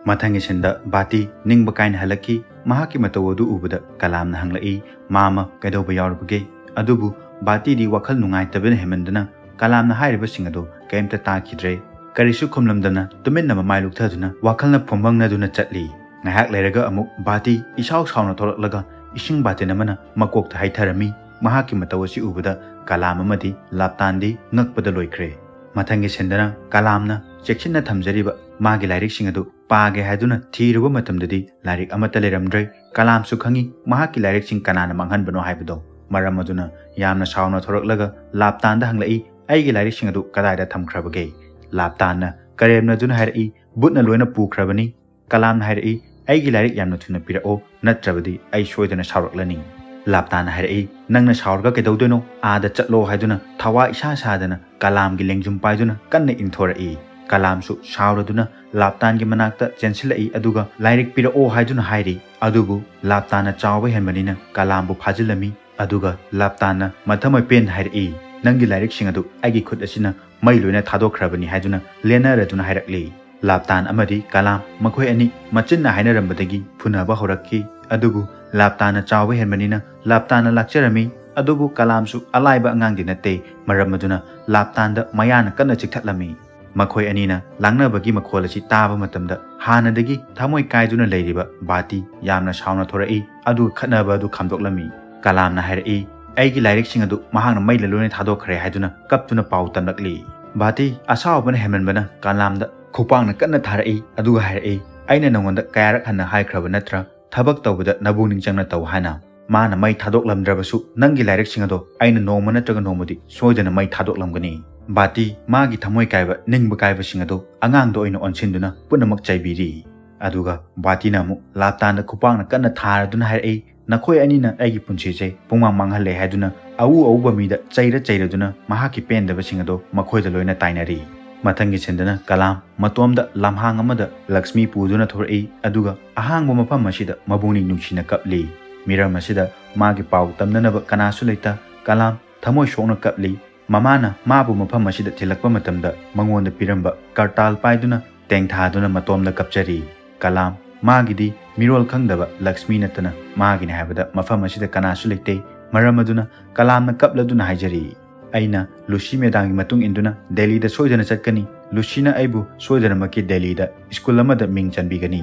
मथंगी सिंदा बाती निंगबा कायन हलकी महाकी मतवदु उबदा कलामना हंगलई मामा कैदौबा यावरबगे अदुबु बातीदी वखल नुंगाइतबन हेमंदना कलामना हायरिबसिंगदो कैमता ताखिद्रे करिसु खुमलमदना तुमेनबा माइलुक्थदुना वखलना फुंबंगनदुना चटली ngahak leraga amuk bati isaw sauna tholaklaga ising batin amana makokta haitharami mahaki matawasi ubada kalam amadi laptandi ngakpada loikre mathangi sendana kalamna chekchinna thamjariba magi lairik singadu paage haiduna thiruba matamdadi lairik amata leramdre kalam su khangi mahaki lairik sing kanana manghanbano haibado maram aduna yamna sauna tholaklaga laptanda hanglai aigi lairik singadu kadaida thamkhrabage laptana karemna duna hairi butna loina pukrabani kalam hairi अगी like यामना थुना पिरओ नत्रबदी आई सोयदना सावरकलनी लापताना हायरई नंगना सावरगा केदौदनो आदा चटलो हायदुना थवा इसा सादना कलाम गी लेंजुम पायदुना कन्ने इंथोरई कलामसु सावरदुना लापतान गी मनाक्ता चेंसिलई अदुगा like पिरओ हायदुना हायरी अदुबु लापताना चावबा हेनबनिना कलामबु फाजिलमी अदुगा लापताना मथमै pen हायरई नंगी like सिंगदु आगी खुद असिना मै लोइना थादोखरबनी हायदुना लेनरदुना हायरकली लापतान अमदी कलाम मखोय अनि मचिन्ना हायनरंबदगी फुनाबा होरक्की अदुबु लापताना चावबा हेनबनिना लापताना लाक्चरमी अदुबु कलामसु अलाइबा अंगांगदि नते मरमदुना लापतानदा मयाना कन्ना चिकथलमी मखोय अनिना लांगनबगी मखोलसि ताबा मतमदा हानदगी थमोय कायदुना लेरिबा बाती यामना सावना थोरई अदु खनबा अदु खमदोकलमी कलामना हायरई अइगी लाइरिक सिंग अदु महांगना मैला लोने थादोखरे हायदुना कपतुना पाउ तनलकली बाती असावबना हेमनबना कलामदा खुपांगना कन्ना थारई अदुगा हायरई अइना नंगोंदा कयारक हन्ना हायख्रबा नत्रा थबक तौबदा नबुनिंग चंगना तौ हाना माना मै थादोकलमद्रबसु नंगी लाइरिक सिंगदो अइना नोमा नत्रगा नोमदि सोयदना मै थादोकलमगनी बाती मागी थमोय कायबा निंगबा कायबा सिंगदो अंगांगदो ओइना ओनसिनदुना पुनमक चाइबिरी अदुगा बातीना मु लापताना खुपांगना कन्ना थारदुना हायरई नखोय अनिना अइगी पुंसिसे पुंगांग मांगहले हायदुना अउ अउबा मीदा चैरदुना महाकी पेंदबा सिंगदो मखोयदा लोइना ताइनरी मथंगी सिंदना कलाम मतोमदा लम्हांग अमदा लक्ष्मी पुदुना थोरई अदुगा अहांगबा मफम असिदा मबुनी नुंसिना कपली मिरम असिदा मागी पाउ तमननबा कनासु लेता कलाम थमोय सोना कपली ममाना माबु मफम असिदा थिलकपा मतमदा मंगोंदा पिरंबा करताल पाइदुना तेंगथादुना मतोमदा कपचरी कलाम मागिदी मिरोल खंगदबा लक्ष्मी नतना मागिने हाबदा मफम असिदा कनासु लेते मरम अदुना कलामना कपलदुना हाइजरी अइना लुसी मेदांगी मतुंग इंदुना दिल्लीदा सोयदना चटकनी लुसीना अइबु सोयदनमकी दिल्लीदा स्कूल अमदा मिंग चनबिगनी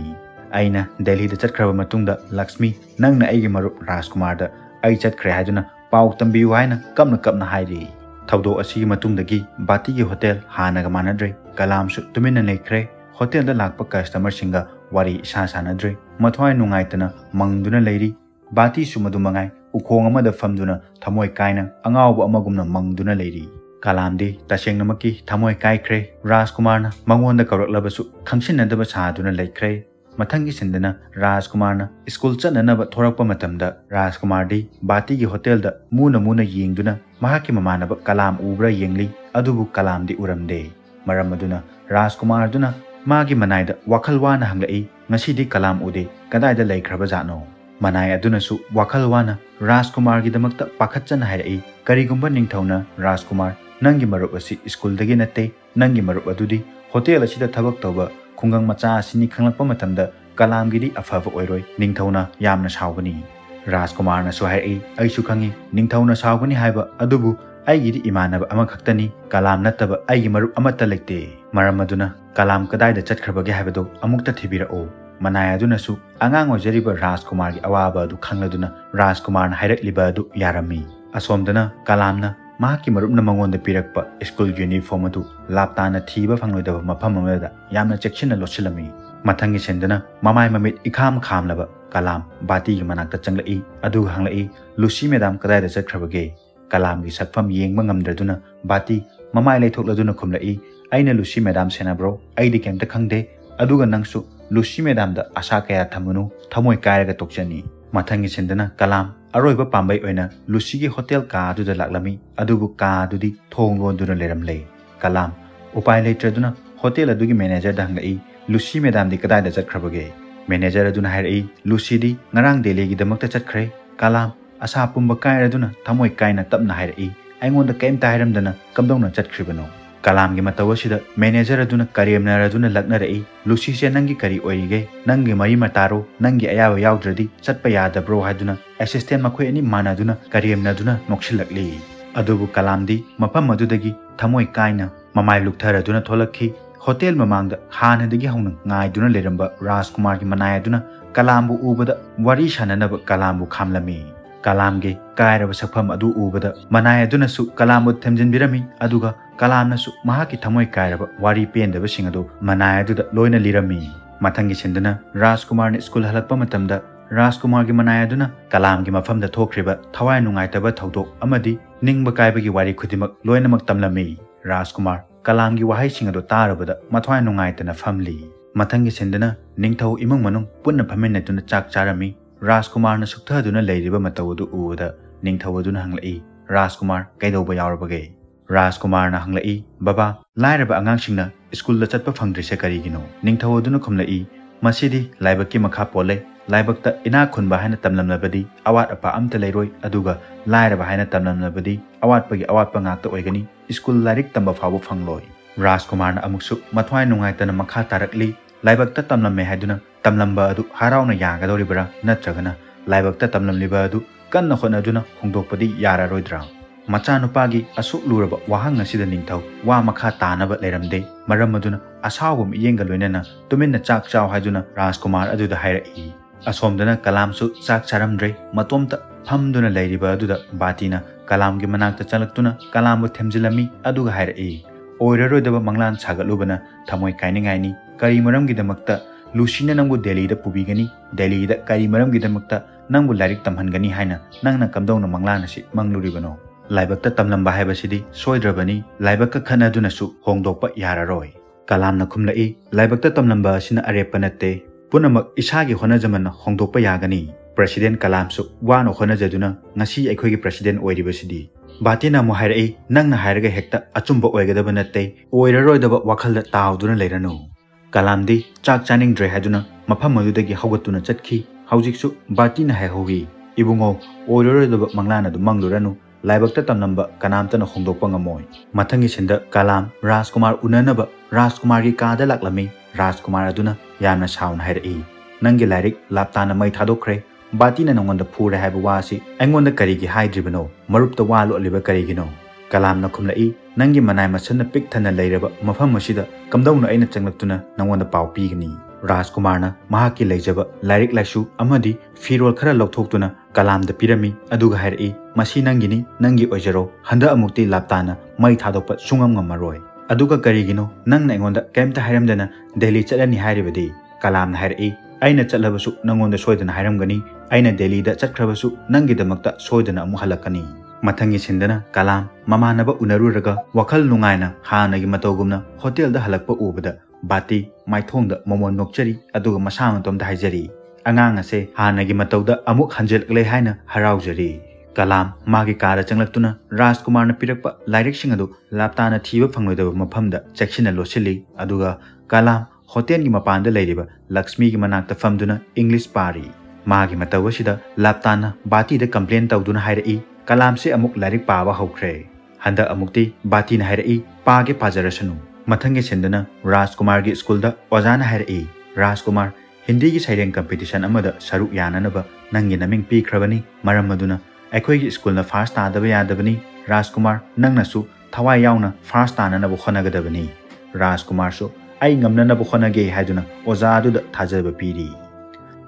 अइना दिल्लीदा चटख्रबा मतुंगदा लक्ष्मी नंगना अइगी मरुप राजकुमारदा अइ चटख्रे हायदुना पाउ तंबियु हाइना कपना हाइरी थौदोक असिगी मतुंगदगी बातीगी होटल हानागा मानद्रे कलामसु तुमिन्ना लेख्रे होटल दा लाक्पा कस्टमर सिंगा वारी इसा सानद्रे मथ्वाई नुंगाइतना मंगदुना लेरी बाती सुमदु मंगाई उखोंग अमदा फमदुना थमोय कायना अंगावबो अमगुमना मंगदुना लेरी कलामदी तसेंगनमकी थमोय कायख्रे राजकुमारना मंगोंदा कौरक्लबसु खंगसिनदबा सादुना लेख्रे मथंगी सिंदना राजकुमारना स्कूल चननब थोरक्पा मतमदा राजकुमारदी बातीगी होटल दा मुना येंगदुना महाकी ममानब कलाम उब्रा येंगली अदुबु कलामदी उरमदे मरम अदुना राजकुमारदुना मागी मनाइदा वाखल वाना हंगलई ngasidi kalam ude kadaida laikhraba jano manai adunasु wakhal wana राजकुमार की दमकता पाखचन हाइरई करिगुंबा निंगथौना राजकुमार नंगी मरुप असि स्कूल दगे नते नंगी मरुप अदुदी होटल असिदा थबक तौबा खुंगंग मचा असिनी खंगलकपा मतमदा कलाम गिदी अफाबा ओइरोय निंगथौना यामना सावगनी राजकुमार ना सुहाइरई अइसु खंगी निंगथौना सावगनी हाइबा अदुबु अइगिदी इमानब अमा खक्तनी कलाम नत्तबा अइगी मरुप अमत्ता लेक्ते मरम अदुना कलाम कदाइदा चटखरबगे हाइबदो अमुक्ता थिबिरओ मनाय अदुनसु आंगांग ओजरिबा राजकुमार की अवाबा अदु खंगलदुना राजकुमार हाइरक्लिबा अदु यारमी असोमदना कलामना माकी मरुपना मंगोंदा पिरक्पा स्कूल यूनिफॉर्म अदु लापताना थीबा फंगलोइदबा मफम अमदा यामना चेक्सिना लोसिलमी मथंगी सेंदना ममाय ममित इखाम खामलबा कलाम बाती की मनाक्ता चंगलई अदु हंगलई लुसी मैडम कदाइदा चटखरबगे कलाम की सत्फम येंगबा ngamdraduna बाती ममाय लेथोकलदुना खुमलई अइना लुसी मैडम सेनाब्रो अइदी केमता खंगदे अदुगा नंगसु लुसी मैडम दा आशा कया थमुनु थमोय कायरगा तोक्चनी मथंगी सिंदना कलाम अरोइबा पांबै ओइना लुसी की होटल का दुदा लाक्लमी अदुबु का दुदी थोंग लोंदुना लेरमले कलाम उपाय लेत्रदुना होटल अदुगी मैनेजर दा हंगई लुसी मैडम दी कदाइदा चटखरबगे मैनेजर अदुना हाइरई लुसी दी ngarang डेली की दमकता चटखरे कलाम आशा पुंबा कायरदुना थमोय कायना तपना हाइरई अइंगोंदा केमता हाइरमदना कमदौना चटखरिबनो कलाम की मतवसिदा मैनेजर अदुना करेमनर अदुना लक्नरई लुसी से नंगी करी ओइगे नंगी मरी मतारो नंगी अयाबा याउद्रदी चटपा यादब्रो हाइदुना असिस्टेंट मखोय अनि मानादुना करेमनदुना नोक्सिलक्ली अदुबु कलामदी मफम अदुदगी थमोय कायना ममाय लुक्थर अदुना थोलक्खी होटल ममांगदा हानदगी हौना ngaiduna leramba राजकुमार की मनाय अदुना कलामबु उबदा वारी साननब कलामबु खामलमी कलामगे कायरब सफम अदु उबदा मनाय अदुनसु कलामबु थेमजिनबिरमी अदुगा कलामनसु महाकी थमोय कायरब वारी पेंदब सिंगदो मनाय अदुदा लोइना लिरमी मथंगी सिंदना राजकुमार ने स्कूल हलक्पा मतमदा राजकुमार की मनाय अदुना कलाम की मफमदा थोखरिबा थवाय नुंगाइतबा थौदोक अमदी निंगबा कायबगी वारी खुदिमक लोइनमक तमलमी राजकुमार कलाम की वहाई सिंगदो तारबदा मथवाय नुंगाइतना फमली मथंगी सिंदना निंगथौ इमुंग मनुंग पुन्ना फमिनतुना चाक चारमी राजकुमार न सुक्थदुना लेरिबा मतवदु उदा निंगथौदुना हंगलई राजकुमार कैदौबा यावरबगे राजकुमार न हंगलई बाबा लाइरबा आंगांसिंगना स्कूल दा चटपा फंगद्रिसे करिगिनो निंगथौदुना खुमलई मसिदी लाइबकी मखा पोले लाइबकता इना खुनबा हाइना तमलमलबदी अवात अपा अमता लेरोय अदुगा लाइरबा हाइना तमलमलबदी अवातपगी अवातपा ngakta ओइगनी स्कूल लाइरिक तंबा फावो फंगलोय राजकुमार न अमुक्सु मथवाय नुंगाइतना मखा तारकली लाइबकता तमलमे हाइदुना तमलंबा अदु हारावना यागदौरिबरा नत्रगना लाइबकता तमलमलिबा अदु कन्ना होनदुना होंदोकपदी यारारोइद्रा मचा नुपागी असुक लुरबा वाहंग असिदा निंगथौ वा मखा तानबा लेरमदे मरम अदुना असावबम येंगा लोइनना तुमिन्ना चाक चाव हाइदुना राजकुमार अदुदा हाइरई असोमदना कलामसु चाक चारमद्रे मतोमता फमदुना लेरिबा अदुदा बातीना कलाम की मनाक्ता चलक्तुना कलामबु थेमजिलमी अदुगा हाइरई ओइररोइदबा मंगलान सागलुबना थमोय काइनिंगाइनी करी मरमगिदमक्ता लुसीना नंगु दिल्लीदा पुबिगनी दिल्लीदा करी मरमगिदमक्ता नंगु लाइरिक तमहनगनी हाइना नंगना कमदौना मंगलानसि मंगलुरिबनो लाइबक्ता तमलंबा हाइबसिदी सोइद्रबनी लाइबक्का खनादुनसु होंदोकपा यारारोय कलामना खुमलई लाइबक्ता तमलंबा सिना अरेपा नत्ते पुनमक इसागी होनजमन होंदोकपा यागनी प्रेसिडेंट कलामसु वानो होनजदुना ngasi अखोगी प्रेसिडेंट ओइरिबसिदी बातीना मु हाइरई नंगना हाइरगा हेक्ता अचुंबा ओइगदबा नत्ते ओइररोइदबा वाखलदा तावदुना लेरनु कलामदी चाक चानिंगद्रे हाइदुना मफम मदुदगी हौगतुना चटखी हौजिकसु बातीना हाइहोगी इबुंगो ओइररोइदबा मंगलानदु मंगलुरनु लाइबक्ता तमलंबा कनामतना होंदोकपा ngमोय मथंगी सिंदा कलाम राजकुमार उननबा राजकुमार की कादा लाक्लमी राजकुमार अदुना यामना साउन हाइरई नंगी लाइरिक लापताना मै थादोखरे बातीना नंगोंदा फूरे हाइबा वासी अइंगोंदा करिगी हाइद्रिबनो मरुपता वालो अलिबा करिगिनो कलामना खुमलई नंगी मनाय मसन्ना पिक थना लेरबा मफम मसिदा कमदौना अइना चंगलक्तुना नंगोंदा पाव पीगनी राजकुमारना महाकी लेजब लाइरिक लाइसु अमदी फिरोल खरा लौथोक्तुना कलामदा पिरमी अदुगा हायरई मसी नंगिनी नंगी ओइजरो हंदा अमुक्ति लापताना मई थादोप सुंगम ngamaroy aduga karigino nangna engonda kaimta hairamdana Delhi chalani hairibadi kalamna hairei aina chatlabasu nangonda soidana hairamgani aina Delhi da chatkhrabasu nangidamakta soidana amu halakani mathangi sindana kalam mamanaba unaruraga wakhal nungaina hanagi matogumna hotel da halakpa ubada bati maithongda momon nokchari aduga masamtomda haijari angang ase hanagi matawda amuk hanjelklei haina haraujari Kalam magi kara changlakuna Rajkumar na pirakpa lairik sing adu laptana thiba phangloidaba mafamda chekshina losili aduga Kalam hotel gi mapanda leiriba Lakshmi gi manakta famduna English pari magi matawasida laptana bati da complain tawduna hairei Kalam se amuk lairik pawa hokre handa amukti bati na hairei page pajarasanu mathangi sendana Rajkumar gi school da ojana hairei Rajkumar Hindi gi saireng competition amada saruk yananaba nangi naming pikhrabani maram maduna अखोई school ना first तादब यादबनी राजकुमार नंगनसु थवाई यावना first ताननबु खनगदबनी राजकुमार सु आई ngमननबु खनगे हायदुना ओजादुदा थाजब पीरी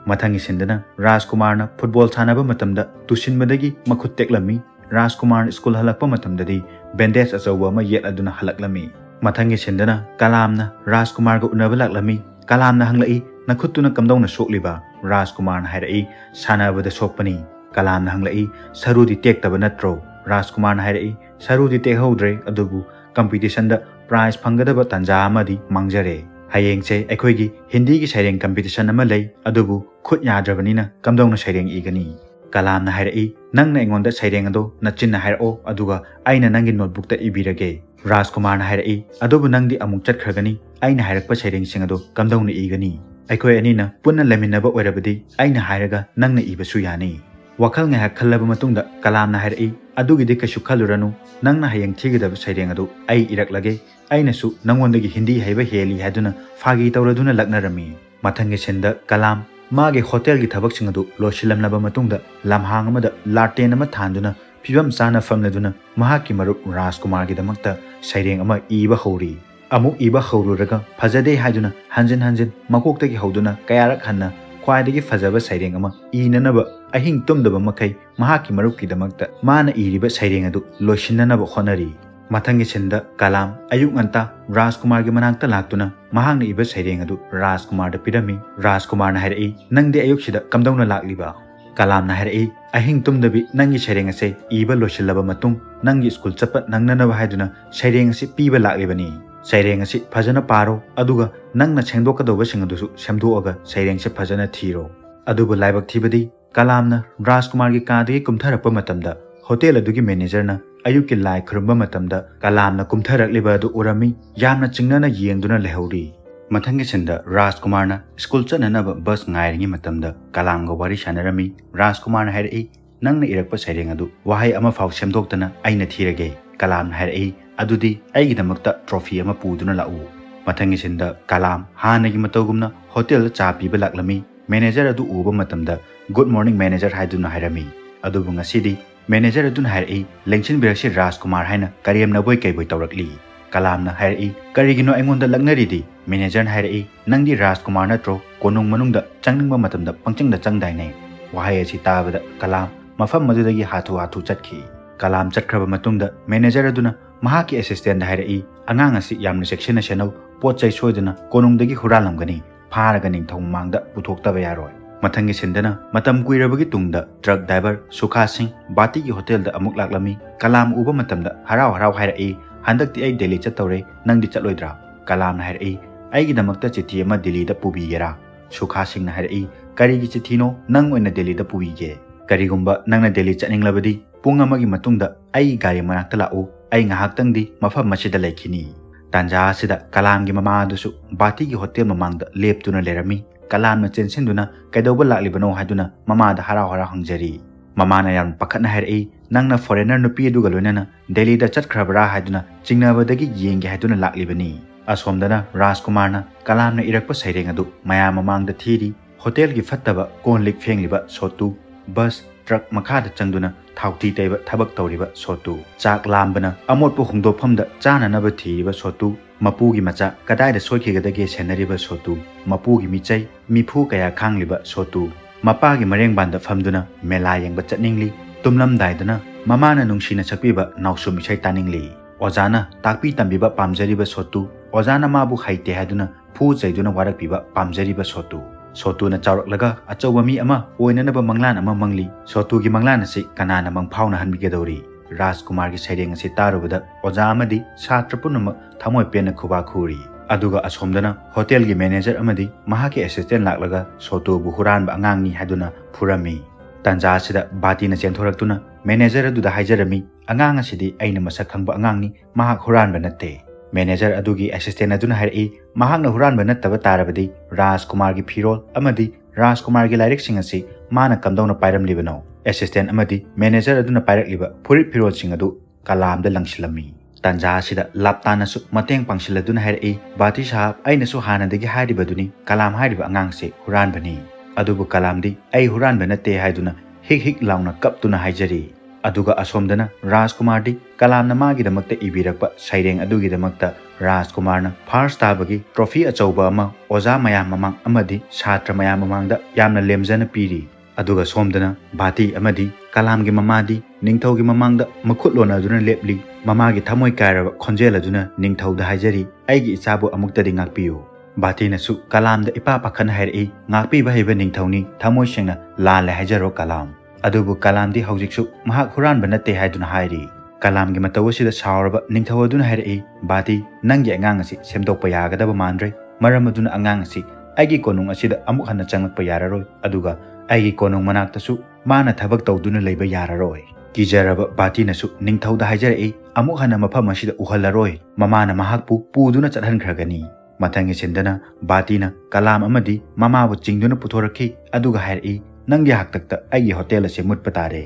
मथंगी सिंदना राजकुमार ना football सानबा मतमदा तुसिनबदगी मखुत टेक्लमी राजकुमार school हलकपा मतमददी bandage अचौबा अमा येत अदुना हलकलमी मथंगी सिंदना कलामना राजकुमार गो उनबा लाक्लमी कलामना हंगलई नखुतुना कमदौना सोकलिबा राजकुमार ना हायरई सानबदा सोकपनी Kalam na hanglai sarudi tek taba natro Rajkumar na hairei sarudi tek hodre adubu competition da prize phangadaba tanja amadi mangjare hayeng che akhoi gi Hindi gi saireng competition ama lei adubu khut yadrabani na kamdong na saireng igani Kalam na hairei nang na engonda saireng ado nachin na hairo aduga aina nangi notebook ta ibirage Rajkumar na hairei adubu nangdi amuk chatkhagani aina hairakpa saireng sing ado kamdong na igani akhoi ani na punna leminaba oirabadi aina hairaga nang na ibasu yani wakal nga khalaba matungda kalam na hairei adugide kashu khaluranu nangna hayeng thigidaba saireng adu ai iraklage ainasu nangondagi Hindi haiba heli haduna fagi tawraduna laknarami mathangi senda kalam mage hotel gi thabak singadu losilamnaba matungda lamhang amada laten ama thanduna phibam sana famladuna mahaki marup Rajkumar gi damakta saireng ama iba hori amuk iba horuraga phajade haiduna hanjin hanjin makoktagi hoduna kayarak hanna ख्वाइदगी फजबा साइरेंग अमा इननबा अहिंग तुमदबा मखै महाकी मरुकी दमक्ता माना इरिबा साइरेंग अदु लोसिननबा खोनरी मथंगी सिंदा कलाम अयुक अंता राजकुमार गी मनाक्ता लाक्तुना महांगना इबा साइरेंग अदु राजकुमार दा पिरमी राजकुमार ना हायरई नंगदे अयुक सिदा कमदौना लाक्लिबा कलाम ना हायरई अहिंग तुमदबी नंगी साइरेंग असे इबा लोसिलबा मतुंग नंगी स्कूल चपत नंगननबा हायदुना साइरेंग असे पीबा लाक्लिबनी साइरेंग असे फजना पारो अदुगा नंगना छेंदोकदोबा सिंगदुसु सेमदोअगा साइरेंग से फजना थीरो अदुबु लाइबक थीबदी कलामना राजकुमार गी कादगी कुमथरपा मतमदा होटल अदुगी मैनेजरना अयुकी लाइ खुरबा मतमदा कलामना कुमथरकलिबा अदु उरमी यामना चिंगना येंगदुना लेहौरी मथंगी सिंदा राजकुमारना स्कूल चननबा बस ngaइरिंगी मतमदा कलामगा वारी सानरमी राजकुमारना हायरई नंगना इरकपा साइरेंग अदु वाहै अमा फाव सेमदोक्तना आइना थीरगे कलामना हायरई अदुदी आइगिदमक्ता ट्रॉफी अमा पुदुना लाउ मथंगी सिंदा कलाम हानगी मतौगुमना होटल चा पीबा लाक्लमी मैनेजर अदु उबा मतमदा गुड मॉर्निंग मैनेजर हायदुना हायरमी अदुबु ngasiदी मैनेजर अदुना हायरई लेंचिन बिरक्सि राजकुमार हायना करियम नबोय कैबोय तौरकली कलामना हायरई करिगिनो अइंगोंदा लग्नरिदी मैनेजर हायरई नंगदी राजकुमार नत्रो कोनुंग मनुंगदा चंगनिंगबा मतमदा पंचंगदा चंगदाइने वाहै असि ताबदा कलाम मफम मदुदगी हाथु हाथु चटखी कलाम चटखरबा मतुंगदा मैनेजर अदुना महाकी असिस्टेंट हायरई अंगांग असि यामना सेक्शन सेनौ पोचै सोयदना कोनुंगदगी हुरालमगनी फारगा निंगथौ मांगदा पुथोक्तबा यारोय मथंगी सिंदना मतम कुइरबगी तुंगदा ट्रक ड्राइवर सुखा सिंह बाती की होटल दा अमुक लाक्लमी कलाम उबा मतमदा हराव हराव हायरई हंदक्ति आई दिल्ली चतौरे नंगदी चलोइद्रा कलाम हायरई आइगी दमक्ता चिठी अमा दिल्ली दा पुबीगेरा सुखा सिंह ना हायरई करिगी चिठीनो नंग ओइना दिल्ली दा पुबीगे करिगुंबा नंगना दिल्ली चनिंगलबदी पुंग अमगी मतुंगदा आई गाड़ी मनाक्ता लाउ आई ngahaktangdi mafam masida laikhini tanja sida kalam gi mama dusu bati gi hotel mamangda leptuna lerami kalam na chensinduna kaidoba laklibano haiduna mama da hara hara hangjari mama na yan pakhatna hairei nangna foreigner nupi du galonana Delhi da chatkrabra haiduna chingnabadagi yengi haiduna laklibani asomdana Rajkumar na kalam na irakpa saireng adu maya mamangda thiri hotel gi fattaba konlik fengliba sotu bus truck makada changduna thauti taiba thabak tawriba sotu chak lambana amotpu hungdofamda chananaba thiriba sotu Mapugi macha kadai soikigedage senariba sotu mapugi michai mifu kaya khangliba sotu mapagi mareng banda famduna mela yengba chatningli tumlam daidana mamana nungsina sakpiba nausu michai taningli ojana takpi tambiba pamjariba sotu ojana mabu haite haduna fu jaiduna warakpiba pamjariba sotu sotu na chawraklaga achawba mi ama oinanaba manglan ama mangli sotu gi manglan asi kanana mangphauna hanbigedori Rajkumar gi saireng asi tarubada oja amadi satra punama thamoi pena khuba khuri aduga asomdana hotel gi manager amadi mahaki assistant laklaga sotu bu huran ba angangni haduna phurami tanja sida bati na chenthoraktuna manager aduda haijarami angang asidi aina masak khangba angangni mahak huran ba natte manager adugi assistant aduna hairi mahak na huran ba nattaba tarabadi Rajkumar gi phirol amadi Rajkumar gi lairik sing asi mana kamdona pairam libano assistant amadi manager aduna pairak liba furit phirol sing adu kalam da langsilami tanja sida laptana su mateng pangsiladuna hairi bati sahab aina su hanadagi hairibaduni kalam hairiba angang se huran bani adubu kalam di ai huran ba natte haiduna hik hik launa kaptuna haijari aduga asomdana Rajkumar di kalam na magi damakta ibirakpa saireng adugi damakta Rajkumar na first tabagi trophy achauba ama oja mayam mamang amadi chhatra mayam mamangda yamna lemjana piri aduga somdana bati amadi kalam gi mamadi ningthau gi mamangda makhut lona aduna lepli mamagi thamoi kairaba khonjel aduna ningthau da haijari aigi ichabu amukta di ngakpiyu bati na su kalam da ipa pakhan hairi ngakpi ba heba ningthauni thamoi sengna la la haijaro kalam adubu kalam di haujik su mahak huran banate haiduna hairi kalam gi mataw sida sauraba ningthau aduna hairi bati nangi angang asi semdokpa yagadaba mandre maram aduna angang asi aigi konung asida amuk hana changlakpa yararoi aduga aigi konung manakta su mana thabak tawduna leiba yararoi kijaraba bati na su ningthau da haijari amuk hana mafam asida uhallaroi mamana mahakpu puduna chathankragani mathangi sindana batina kalam amadi mamabu chingduna puthoraki aduga hairi nangi haktakta aigi hotel ase mutpa tare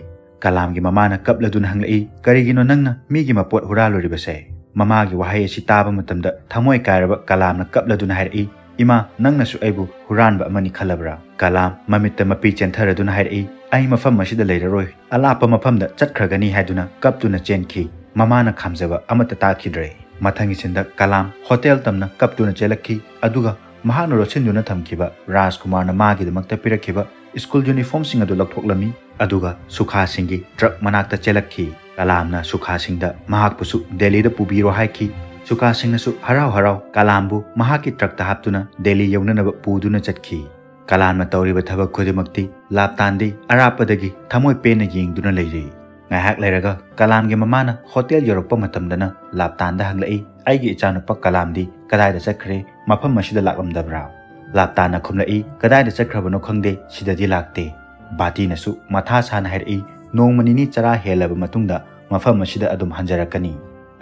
kalam gi mamana kapladuna hanglai karigino nangna migi mapot huraloribase mamagi wahai asi taba matamda thamoi kairaba kalamna kapladuna hairi ima nangna su aibu huranba amani khalabra kalam mamitta mapi chentheraduna hairi ai mafam asida leiraroi alapa mafamda chatkragani haiduna kaptuna chenki mamana khamjaba amata takhidre mathangi sinda kalam hotel tamna kaptuna chelakhi aduga mahana rochinduna thamkiba Rajkumar na magi damakta pirakhiba school uniform sing adu lakthoklami aduga sukha singi truck manakta chelakhi kalamna sukha singda mahak pusu Delhi da pubiro haiki sukha singna su harau harau kalambu mahaki truck ta haptuna Delhi yaunana puduna chatki kalamna tawriba thabak khodimakti laptandi arapadagi thamoi pena yengduna leiri ngahak leiraga kalamgi mamana hotel yorokpa matamdana laptanda hanglai aigi ichanupa kalamdi kadaida chakre mafam masida laklamdabra laptana khumlai kadaida chakrabano khangde sidadi lakte bati nasu matha sana hairi nongmanini chara helaba matungda mafam masida adum hanjarakani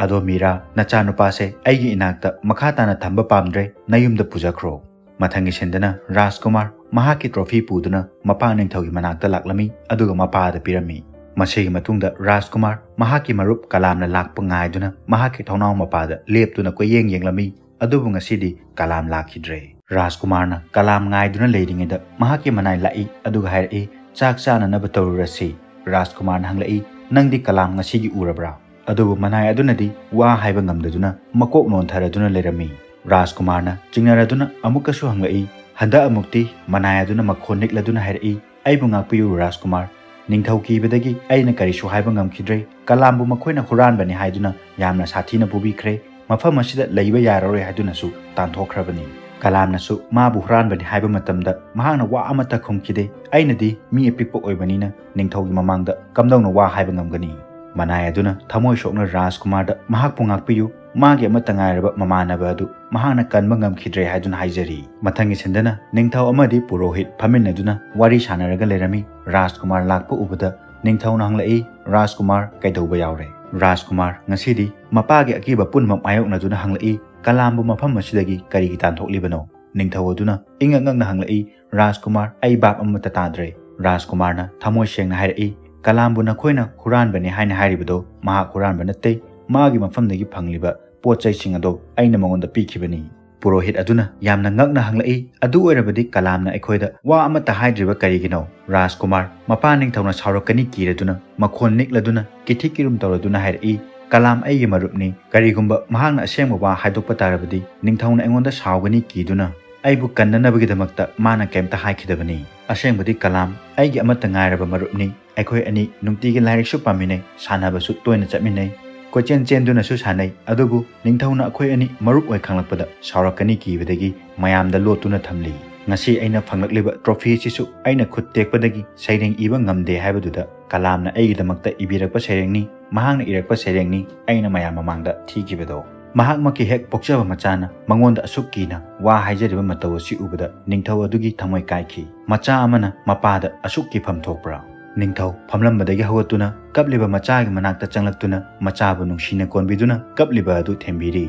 ado mira nachanupa se aigi inakta makhatana thamba pamdre nayumda pujakro mathangi sendana Rajkumar mahaki trophy puduna mapa ningthaugi manakta laklami aduga mapada pirami masigi matungda Rajkumar mahaki marup kalamna lakpa ngaiduna mahaki thonau mapada leptuna koyeng yenglami adubu ngasidi kalam lakhidre Rajkumar na kalam ngaiduna leiringeda mahaki manai lai aduga hairi chak chana na batawrasi Rajkumar na hanglai nangdi kalam ngasigi urabra adubu manai adunadi wa haiba ngamdaduna makok non tharaduna leirami Rajkumar na chingnaraduna amukasu hanglai handa amukti manai aduna makhonik laduna hairi aibu ngakpiyu Rajkumar ningthau kibadagi aina karisu haiba ngamkhidre kalambu makhoina huranbani haiduna yamna sathina pubikhre mafam asida leiba yararoi haiduna su tanthokhrabani kalamna su mabu huranbani haiba matamda mahana wa amata khumkhide ainadi mi epikpa oibanina ningthaugi mamangda kamdawna wa haiba ngamgani manai aduna thamoi sokna Rajkumar da mahak pungakpiyu magi amata ngairaba mamanaba adu mahana kanba ngamkhidre haiduna haijari mathangi sendana ningthau amadi purohit phaminaduna wari sanaraga lerami Rajkumar lakpa ubada ningthau nanglai Rajkumar kaidauba yaure Rajkumar ngasidi mapagi akiba punma mayoknaduna hanglai kalambu mafam asidagi karigi tanthoklibano ningthau aduna ingangangna hanglai Rajkumar ai bab amata tadre Rajkumar na thamoi sengna hairi kalambu nakhoina huranbani haina hairibado mahak huranba natte magi mafamdagi phangliba pochai singado aina mangonda pikhibani purohit aduna yamna ngakna hanglai adu oirabadi kalamna ekhoida wa amata haidriba karigino Rajkumar mapa ningthauna saurakani kiraduna makhon nikladuna kithikirum tawraduna hairi Kalam aigi marupni karigumba mahangna asengba wa haidokpa tarabadi ningthawna aingonda saugani kiduna aibu kannanabagidamakta mana kemta haikidabani asengbadi Kalam aigi amata ngairaba marupni aikhoi ani nungtigi lairiksu pamine sanabasu toina chatminai kochen chenduna su sanai adubu ningthawna akhoi ani marup oi khanglakpada saurakani kibadagi mayamda lotuna thamli ngasi aina phanglakliba trophy sisu aina khut tekpadagi saireng iba ngamde haibaduda Kalamna aigidamakta ibirakpa sairengni mahangna irakpa sairengni aina mayam mamangda thigibado mahak maki hek pokchaba machana mangonda asukina wa haijariba mataw si ubada ningthaw adugi thamoi kaikhi macha amana mapada asukki phamthokpra ningthaw phamlambadagi hawatuna kapliba machagi manakta changlaktuna machabu nungsina konbiduna kapliba adu thembiri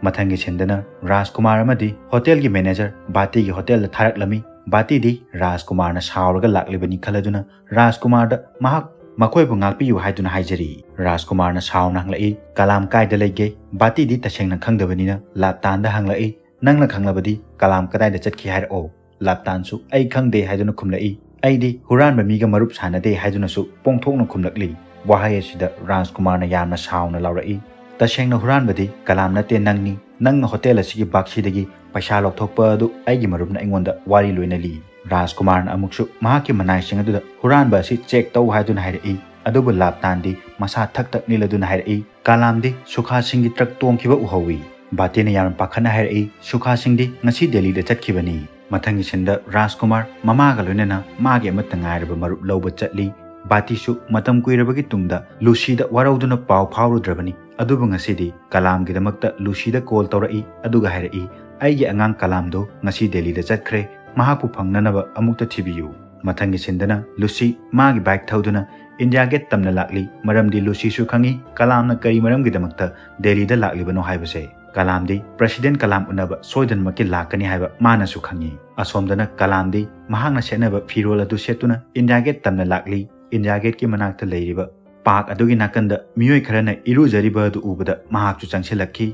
mathangi chendana Rajkumar amadi hotel gi manager Bati gi hotel la tharaklami Bati di Rajkumar na sauraga laklibani khaladuna Rajkumar da mahak makoi bu ngakpi yu haiduna haijari Rajkumar na sauna hanglai Kalam kaida leige Bati di tasengna khangdabani na laptan da hanglai nangna khanglabadi Kalam kadai da chatki hair o laptan su ai khangde haiduna khumlai ai di huran ba miga marup sanade haiduna su pongthokna khumlakli wahai asida Rajkumar na yamna sauna laurai tasengna huran badi Kalam na te nangni nangna hotel asigi bakshi dagi paisa lokthokpa adu aigi marupna aingonda wari loinali Rajkumar na amuksu mahaki manai sing adu huran ba si check tau haiduna hairi adubu laptandi masa thak tak niladuna hairi Kalam di sukha singgi truck tongkiba uhawi Bati na yam pakhana hairi sukha singdi ngasi Delhi da chatkibani mathangi senda Rajkumar mamaga loinana magi amatta ngairaba marup lawba chatli Bati su matam kuirabagi tungda Lucy da warauduna pau phaurudrabani adubu ngasidi Kalam gi damakta Lucy da call tawrai aduga hairi aigi angang Kalam do ngasi Delhi da chatkre mahapu phangnanaba amukta thibiyu mathangi sendana Lucy magi bike thauduna India Gate tamna lakli maramdi Lucy su khangi Kalam na kari maram gi damakta Delhi da laklibano haibase Kalam di President Kalam unaba soidan maki lakani haiba mana su khangi asomdana Kalam di mahangna senaba phirol adu setuna India Gate tamna lakli India Gate ki manakta leiriba park adugi nakanda miyoi kharana irujariba adu ubada mahak chu changsilakhi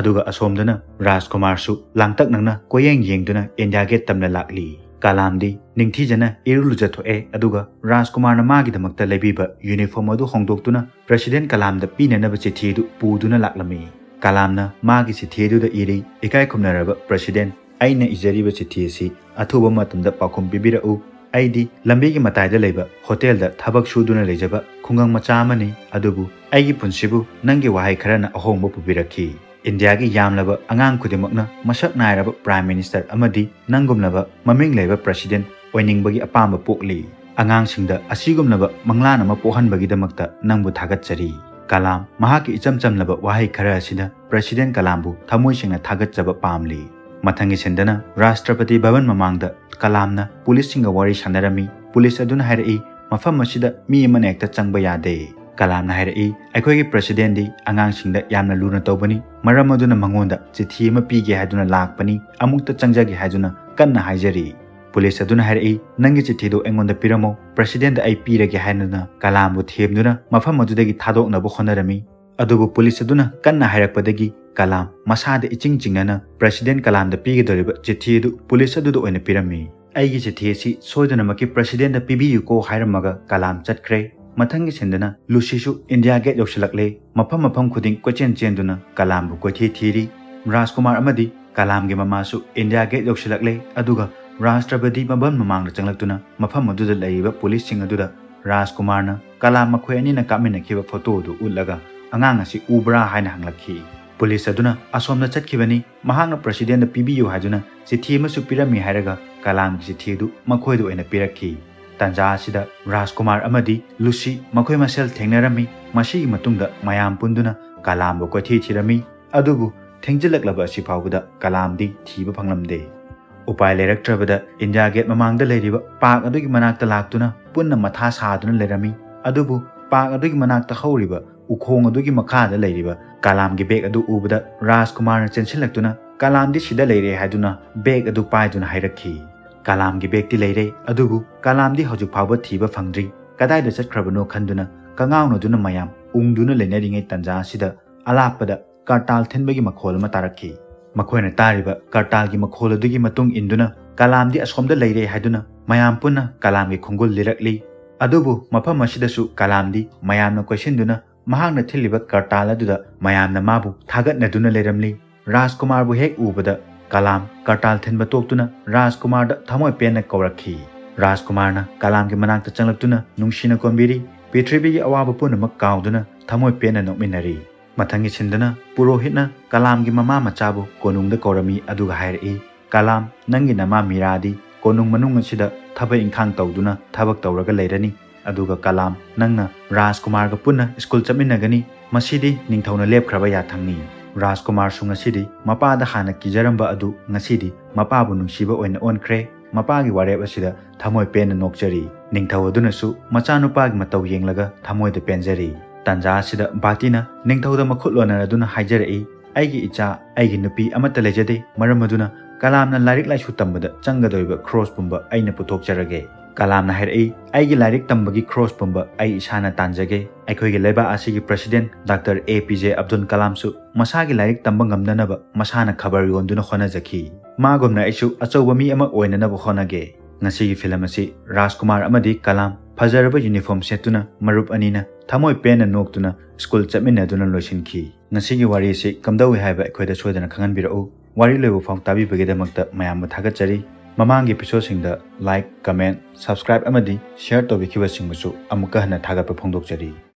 aduga asomdana Rajkumar su langtak nangna koyeng yengduna India Gate tamna lakli Kalam di ningthijana irulujathoe aduga Rajkumar na magi damakta lebiba uniform adu hongdoktuna President Kalam da pinanaba chithi du puduna laklami Kalam na magi chithi du da iri ikai khumnaraba President aina ijariba chithi si athuba matamda pakhum bibirau aidi lambi gi matai da leiba hotel da thabak suduna lejaba khungang macha amani adubu aigi punsibu nangi wahai kharana ahongba pubirakhi India gi yamlaba angang khudimakna masak nairaba Prime Minister amadi nangumlaba maming leiba President oiningbagi apamba pokli angang singda asigumlaba manglan ama pohanbagi damakta nangbu thagatchari Kalam mahaki ichamchamlaba wahai khara asida President Kalambu thamoi singna thagatchaba pamli mathangi sendana Rashtrapati Bhavan mamangda Kalamna police singa wari sanarami police aduna hairi mafam masida mi amane ekta changba yade Kalamna hairi aikhoigi president di angang singda yamna luna tawbani maram aduna mangonda chithi ma pige haiduna lakpani amukta changjagi haiduna kanna haijari police aduna hairi nangi chithi do engonda piramo president ai pirage hainuna Kalambu themduna mafam adudagi thadoknabu khonarami adubu police aduna kanna hairakpadagi Kalam masada iching chingnana President Kalam da pigidoriba chithi du police adu oina pirami aigi chithi si soidana maki President da pibiyu ko hairamaga Kalam chatkre mathangi sendana Lucy su India Gate yoksilakle mafam khuding kochen chenduna Kalam bu kothi thiri Rajkumar amadi Kalam gi mama su India Gate yoksilakle aduga Rashtrapati Bhavan mamangda changlaktuna mafam adu da leiba police sing adu da Rajkumar na Kalam makhoi ani na kamina khiba photo du ulaga angang asi ubra haina hanglakhi Police aduna asomna chatkibani mahangna president da pibiyu hajuna chithi masu pirami hairaga Kalam gi chithi du makhoi du oina pirakhi tanja asida Rajkumar amadi Lucy makhoi masel thengnarami masi matungda mayam punduna Kalam bu kothi thirami adubu thengjalaklaba asi phawbuda Kalam di thiba phanglamde upai leraktrabada India Gate mamangda leiriba park adugi manakta laktuna punna matha saduna lerami adubu park adugi manakta hawriba ukhong adugi makhada leiriba Kalam gi bag adu ubada Rajkumar na chensilaktuna Kalam di sida leire haiduna bag adu paiduna hairakhi Kalam gi bag ti leire adubu Kalam di hojuk phawba thiba phangdri kadai da chatkrabano khanduna kangawno duna mayam ungduna lenaringai tanja sida alapada kartal thenbagi makhol ma tarakhi makhoina tariba kartal gi makhol adugi matung induna Kalam di asomda leire haiduna mayam punna Kalam gi khongul lirakli adubu mafam asidasu Kalam di mayamna question duna महांगना थिल्लिबा करताल अदुदा मयामना माबु थागतनदुना लेरमली। राजकुमारबु हेक उबदा कलाम करताल थिनबा तोक्तुना राजकुमारदा थमोय पेनना कौरखी। राजकुमारना कलामगी मनाक्ता चंगलक्तुना नुंगसिना कोंबिरी। पृथ्वीगी अवाबा पुनमक काउदुना थमोय पेनना नोकमिनरी। मथंगी सिंदना पुरोहितना कलामगी mama मचाबु कोनुंगदा कौरमी अदुगा हायरई। कलाम नंगी नमा मीरादी कोनुंग मनुंग असिदा थबक इंखांग तौदुना थबक तौरगा लेरनी। अदुगा कलाम नंगना राजकुमारगा पुन्ना school चमिनगनी मसिदी निंगथौना लेपख्रबा याथंगनी। राजकुमार सुंगसिदी मपादा हाना किजरंबा अदु ngasiदी मपाबु नुंगसिबा ओइना ओनख्रे। मपागी वारेब असिदा थमोय पेनना नोकजरी। निंगथौ अदुनसु मचानुपागी मतौ येंगलगा थमोयदा पेनजरी। तंजा असिदा बातीना निंगथौदा मखुटलोनरदुना हाइजरई आइगी इचा आइगी नुपी अमता लेजदे मरम अदुना कलामना lyric लाइसु तंबदा चंगदोइबा cross पुंबा आइना पुथोकजरगे। कलामना हाइरई आइगी lyric तंबगी cross पुंबा आइ इसाना तांजगे। अखोइगी लेबा आसिगी प्रेसिडेंट डॉक्टर APJ अब्दुल कलामसु मसागी लाइरिक तंबा ngamnanaba मसाना खबर योंदुना होनाजखी। मागुमना आइसु अचौबा मी अमा ओइननबा होनागे। ngasiगी फिल्म असि राजकुमार अमदी कलाम फजरबा यूनिफॉर्म सेटुना मरुप अनिना थमोय पेनना नोक्तुना स्कूल चमिनदुना लोइसिनखी। ngasiगी वारी असि कमदौइ हाइबा अखोइदा सोइदना खंगनबिरउ। वारी लोइबु फाउ ताबिबगीदमक्ता मयामबु थागतचरी। ममांगी एपिसोडसिंगदा लाइक, कमेंट, सब्सक्राइब अमदी शेयर तौबिखिबसिंगबुसु अमुका हन्ना थागतपा फोंदोकचरी।